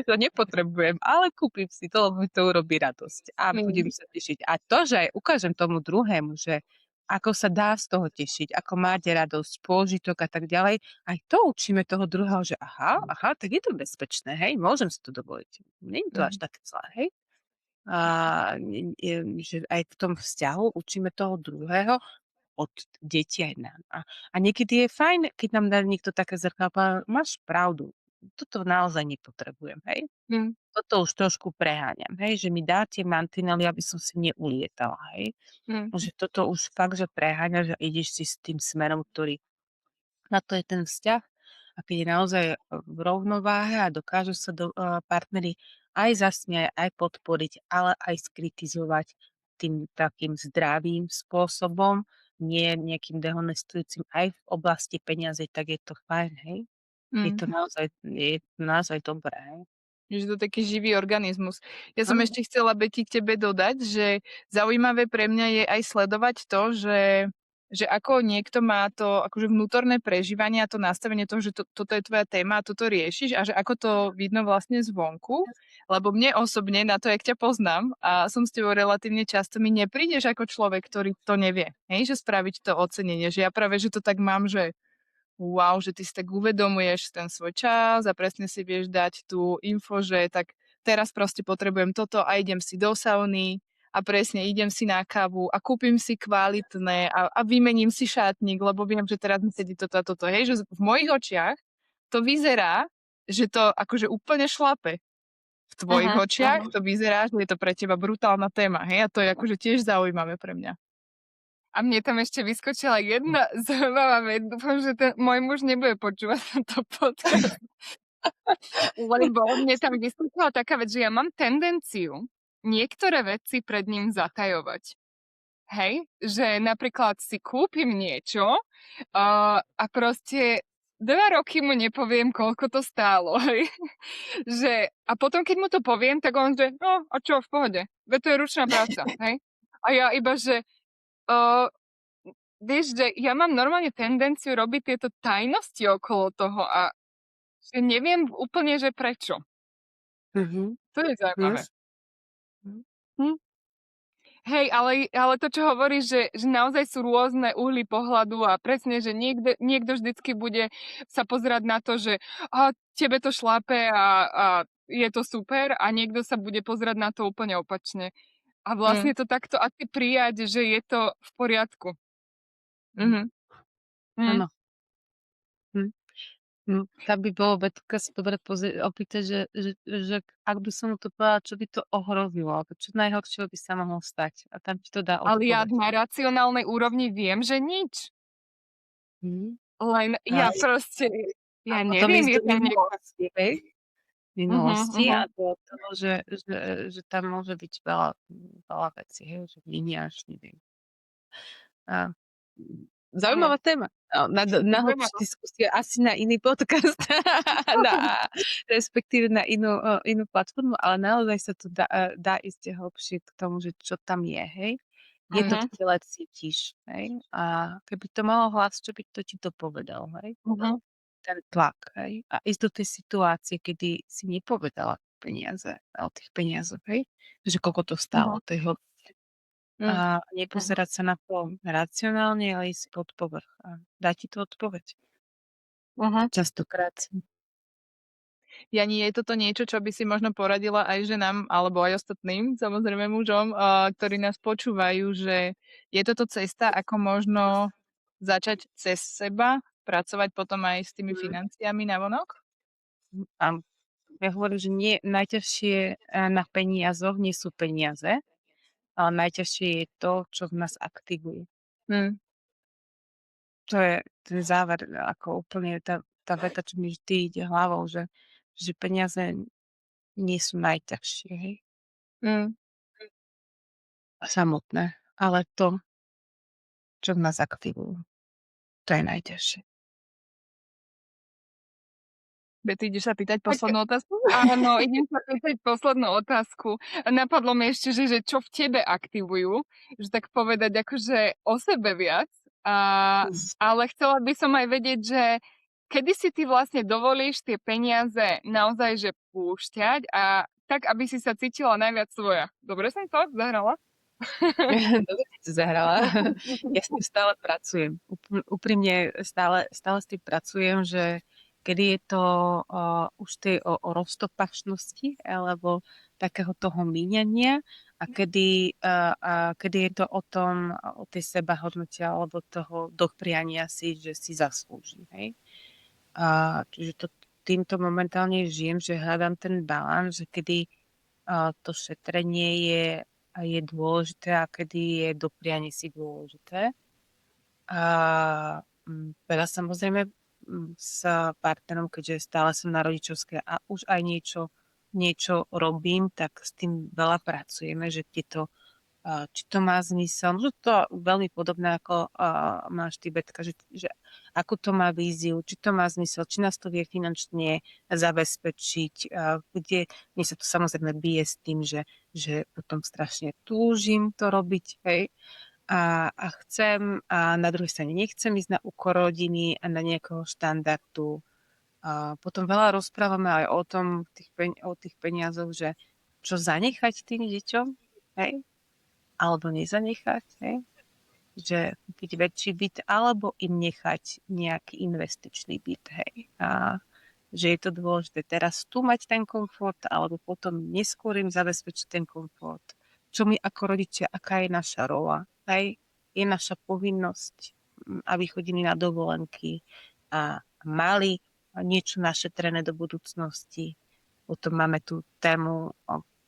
To nepotrebujem, ale kúpim si to, lebo mi to urobí radosť a budem sa tešiť. A to, že aj ukážem tomu druhému, že ako sa dá z toho tešiť, ako máte radosť, pôžitok a tak ďalej. Aj to učíme toho druhého, že aha, tak je to bezpečné, hej, môžem si to dovoliť. Nie je to až také zlé, hej. Že aj v tom vzťahu učíme toho druhého od detí aj nám. A niekedy je fajn, keď nám dá niekto také zrkadlo, máš pravdu, toto naozaj nepotrebujem, hej. Toto už trošku preháňam, hej, že mi dáte mantinely, aby som si neulietala, hej. Že toto už fakt, že preháňaš a ideš si s tým smerom, ktorý na to je ten vzťah. A keď je naozaj v rovnováhe a dokážu sa partneri aj zasmiať, aj podporiť, ale aj skritizovať tým takým zdravým spôsobom, nie nejakým dehonestujúcim aj v oblasti peňazí, tak je to fajn, hej. Je to naozaj dobré, hej. Že to taký živý organizmus. Ja som Áno. ešte chcela, Beti, k tebe dodať, že zaujímavé pre mňa je aj sledovať to, že ako niekto má to akože vnútorné prežívanie a to nastavenie toho, že toto je tvoja téma a toto riešiš a že ako to vidno vlastne zvonku. Lebo mne osobne, na to, jak ťa poznám a som s tebou relatívne často, mi neprídeš ako človek, ktorý to nevie. Hej, že spraviť to ocenenie. Že ja práve, že to tak mám, že wow, že ty si tak uvedomuješ ten svoj čas a presne si vieš dať tú info, že tak teraz proste potrebujem toto a idem si do sauny a presne idem si na kávu a kúpim si kvalitné a vymením si šatník, lebo viem, že teraz mi sedí toto a toto. Hej, že v mojich očiach to vyzerá, že to akože úplne šlape. V tvojich očiach to vyzerá, že je to pre teba brutálna téma. Hej, a to je akože tiež zaujímavé pre mňa. A mne tam ešte vyskočila jedna zaujímavá vec. Dúfam, že ten môj muž nebude počúvať tento podcast. Lebo mne tam vyskočila taká vec, že ja mám tendenciu niektoré veci pred ním zatajovať. Hej? Že napríklad si kúpim niečo a proste 2 roky mu nepoviem, koľko to stálo. Hej? A potom, keď mu to poviem, tak on že, no a čo, v pohode. Veď to je ručná práca. Hej? A ja iba, že vieš, že ja mám normálne tendenciu robiť tieto tajnosti okolo toho a že neviem úplne, že prečo. To je zaujímavé. Hej, ale to, čo hovoríš, že naozaj sú rôzne uhly pohľadu a presne, že niekto vždycky bude sa pozerať na to, že tebe to šlape a je to super a niekto sa bude pozerať na to úplne opačne. A vlastne to takto asi prijať, že je to v poriadku. Áno. Tam by bolo Betka sa dobre opýtať, že ak by som mu to povedala, čo by to ohrozilo, alebo čo najhoršieho by sa mohlo stať. A tam ti to dá Ale ja odpoveď. na racionálnej úrovni viem, že nič. Hm. Len ja Aj, proste, a ja potom neviem, ísť je do tam niekto... minulosti, hej? Mhm, Minulosti mhm, a do toho, že tam môže byť veľa vecí, hej, že miniaš, neviem. A mhm. zaujímavá téma. Na hlbšiu Zaujímavé. diskusiu, asi na iný podcast, respektíve na inú platformu, ale naozaj sa to dá ísť hlbšie k tomu, že čo tam je, hej. Je to v Mhm, tele, cítiš, hej. A keby to malo hlas, čo by to ti to povedal, hej. mhm, Ten tlak, hej. A ísť do tej situácie, kedy si nepovedala peniaze, o tých peniazoch, hej. Že koľko to mhm, stálo, tej hodnote. Mm. A mhm, nepozerať sa na to racionálne, ale ísť pod povrch a dá ti to odpoveď. mhm. Častokrát. Jani, je toto niečo, čo by si možno poradila aj ženám, alebo aj ostatným, samozrejme mužom, ktorí nás počúvajú, že je toto cesta, ako možno začať cez seba, pracovať potom aj s tými financiami navonok? A ja hovorím, že nie, najťažšie na peniazoch nie sú peniaze, ale najťažšie je to, čo v nás aktivuje. Mm. To je ten záver, ako úplne tá veta, čo mi vždy ide hlavou, že peniaze nie sú najťažšie, hej, Mm. samotné, ale to, čo v nás aktivujú, to je najťažšie. Betty, ideš sa pýtať Tak poslednú otázku? áno, idem sa pýtať poslednú otázku. Napadlo mi ešte, že čo v tebe aktivujú, že tak povedať akože o sebe viac, ale chcela by som aj vedieť, že kedy si ty vlastne dovolíš tie peniaze naozaj že púšťať a tak, aby si sa cítila najviac svoja. Dobre som to zahrala? Dobre si to zahrala. Ja s tým stále pracujem. Úprimne stále s tým pracujem, že kedy je to už o roztopašnosti alebo takého toho míňania a kedy je to o tom, o tej sebahodnote alebo toho dopriania si, že si zaslúžim. Hej? Čiže týmto momentálne žijem, že hľadám ten balans, že kedy to šetrenie je dôležité a kedy je doprianie si dôležité. A veľa samozrejme s partnerom, keďže stále som na rodičovské a už aj niečo robím, tak s tým veľa pracujeme, že či to má zmysel. Možno to veľmi podobné, ako máš ty, Betka, že akú to má víziu, či to má zmysel, či nás to vie finančne zabezpečiť, kde mne sa to samozrejme bije s tým, že potom strašne túžim to robiť, hej. A chcem, a na druhej strane nechcem ísť na úkor rodiny a na nejakého štandardu. A potom veľa rozprávame aj o tom, o tých peniazoch, že čo zanechať tým deťom, hej, alebo nezanechať, hej? Že kúpiť väčší byt, alebo im nechať nejaký investičný byt, hej. A že je to dôležité teraz tu mať ten komfort, alebo potom neskôr im zabezpečiť ten komfort. Čo my ako rodičia, aká je naša rola, hej? Je naša povinnosť, aby chodili na dovolenky a mali niečo našetrené do budúcnosti. Potom máme tú tému,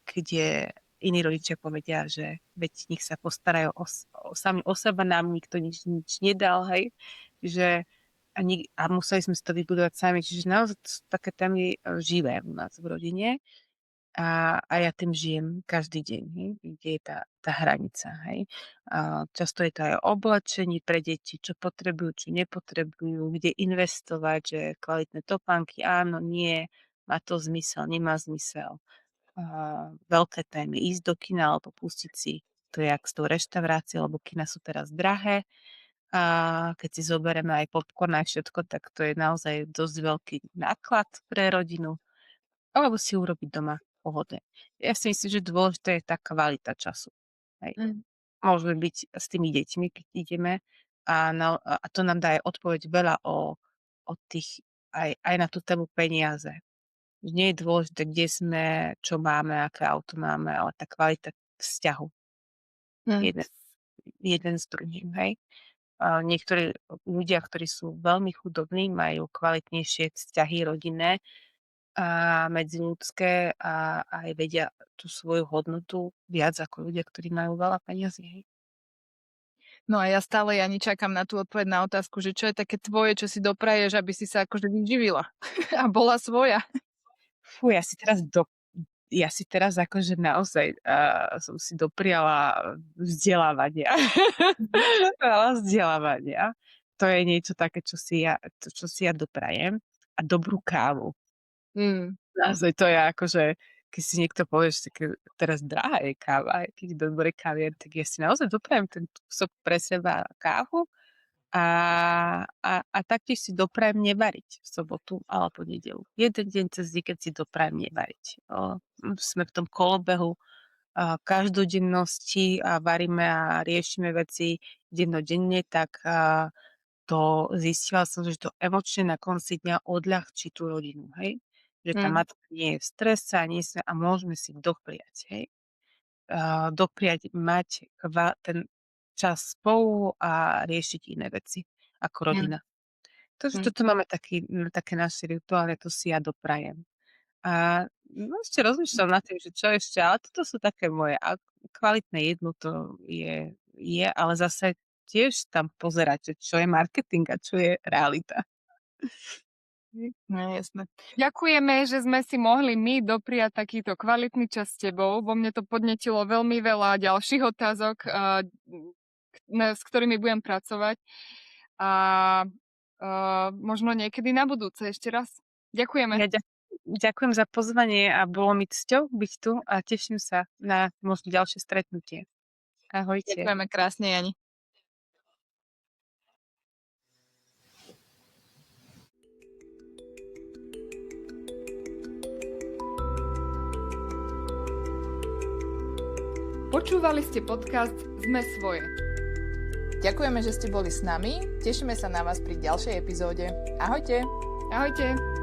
kde iní rodičia povedia, že veď nech sa postarajú sami o seba, nám nikto nič nedal, hej. Že a museli sme si to vybudovať sami. Čiže naozaj to sú také témy živé u nás v rodine a ja tým žijem každý deň, hej, kde je tá hranica. Hej. Často je to aj o oblečení pre deti, čo potrebujú, čo nepotrebujú, kde investovať, že kvalitné topánky, áno, nie, má to zmysel, nemá zmysel. Veľké témy, ísť do kina alebo pustiť si to jak s tou reštauráciou, lebo kina sú teraz drahé. A keď si zoberieme aj popcorn aj všetko, tak to je naozaj dosť veľký náklad pre rodinu. Alebo si urobiť doma v pohode. Ja si myslím, že dôležité je tá kvalita času. Hej. Mm. Môžeme byť s tými deťmi, keď ideme a to nám dá aj odpoveď veľa o tých, aj na tú tému peniaze. Nie je dôležité, kde sme, čo máme, aké auto máme, ale tá kvalita vzťahu Mm. jeden s druhým, hej. Niektorí ľudia, ktorí sú veľmi chudobní, majú kvalitnejšie vzťahy rodinné a medziľudské a aj vedia tú svoju hodnotu viac ako ľudia, ktorí majú veľa peniazí. Hej. No a ja stále, Jani, čakám na tú odpoveď na otázku, že čo je také tvoje, čo si dopraješ, aby si sa akože vyživila a bola svoja. Fú, ja si teraz akože naozaj som si dopriala vzdelávania. Veľa vzdelávania. To je niečo také, čo si ja doprajem. A dobrú kávu. Naozaj to je akože, keď si niekto povie, že teraz drahá je káva, keď je dobrý kavier, tak ja si naozaj doprajem ten kúsok pre seba kávu a taktiež si doprajem nevariť v sobotu alebo nedeľu. Jeden deň cez víkend si doprajem nevariť. Sme v tom kolobehu každodennosti a varíme a riešime veci dennodenne, tak to zistila som, že to emočne na konci dňa odľahčí tú rodinu, hej? Že tá matka nie je v strese a môžeme si dopriať, hej? Dopriať mať ten čas spolu a riešiť iné veci ako rodina. Takže toto máme také naše rituály, to si ja doprajem. A ešte rozmýšľam nad tým, že čo ešte, ale toto sú také moje. A kvalitné jedlo to je, ale zase tiež tam pozerať, čo je marketing a čo je realita. No, jasné. Ďakujeme, že sme si mohli my dopriať takýto kvalitný čas s tebou, bo mne to podnetilo veľmi veľa ďalších otázok, s ktorými budem pracovať. A možno niekedy na budúce ešte raz. Ďakujeme. Ja ďakujem za pozvanie a bolo mi cťou byť tu a teším sa na možno ďalšie stretnutie. Ahojte. Ďakujeme krásne, Jani. Počúvali ste podcast Sme svoje. Ďakujeme, že ste boli s nami. Tešíme sa na vás pri ďalšej epizóde. Ahojte. Ahojte.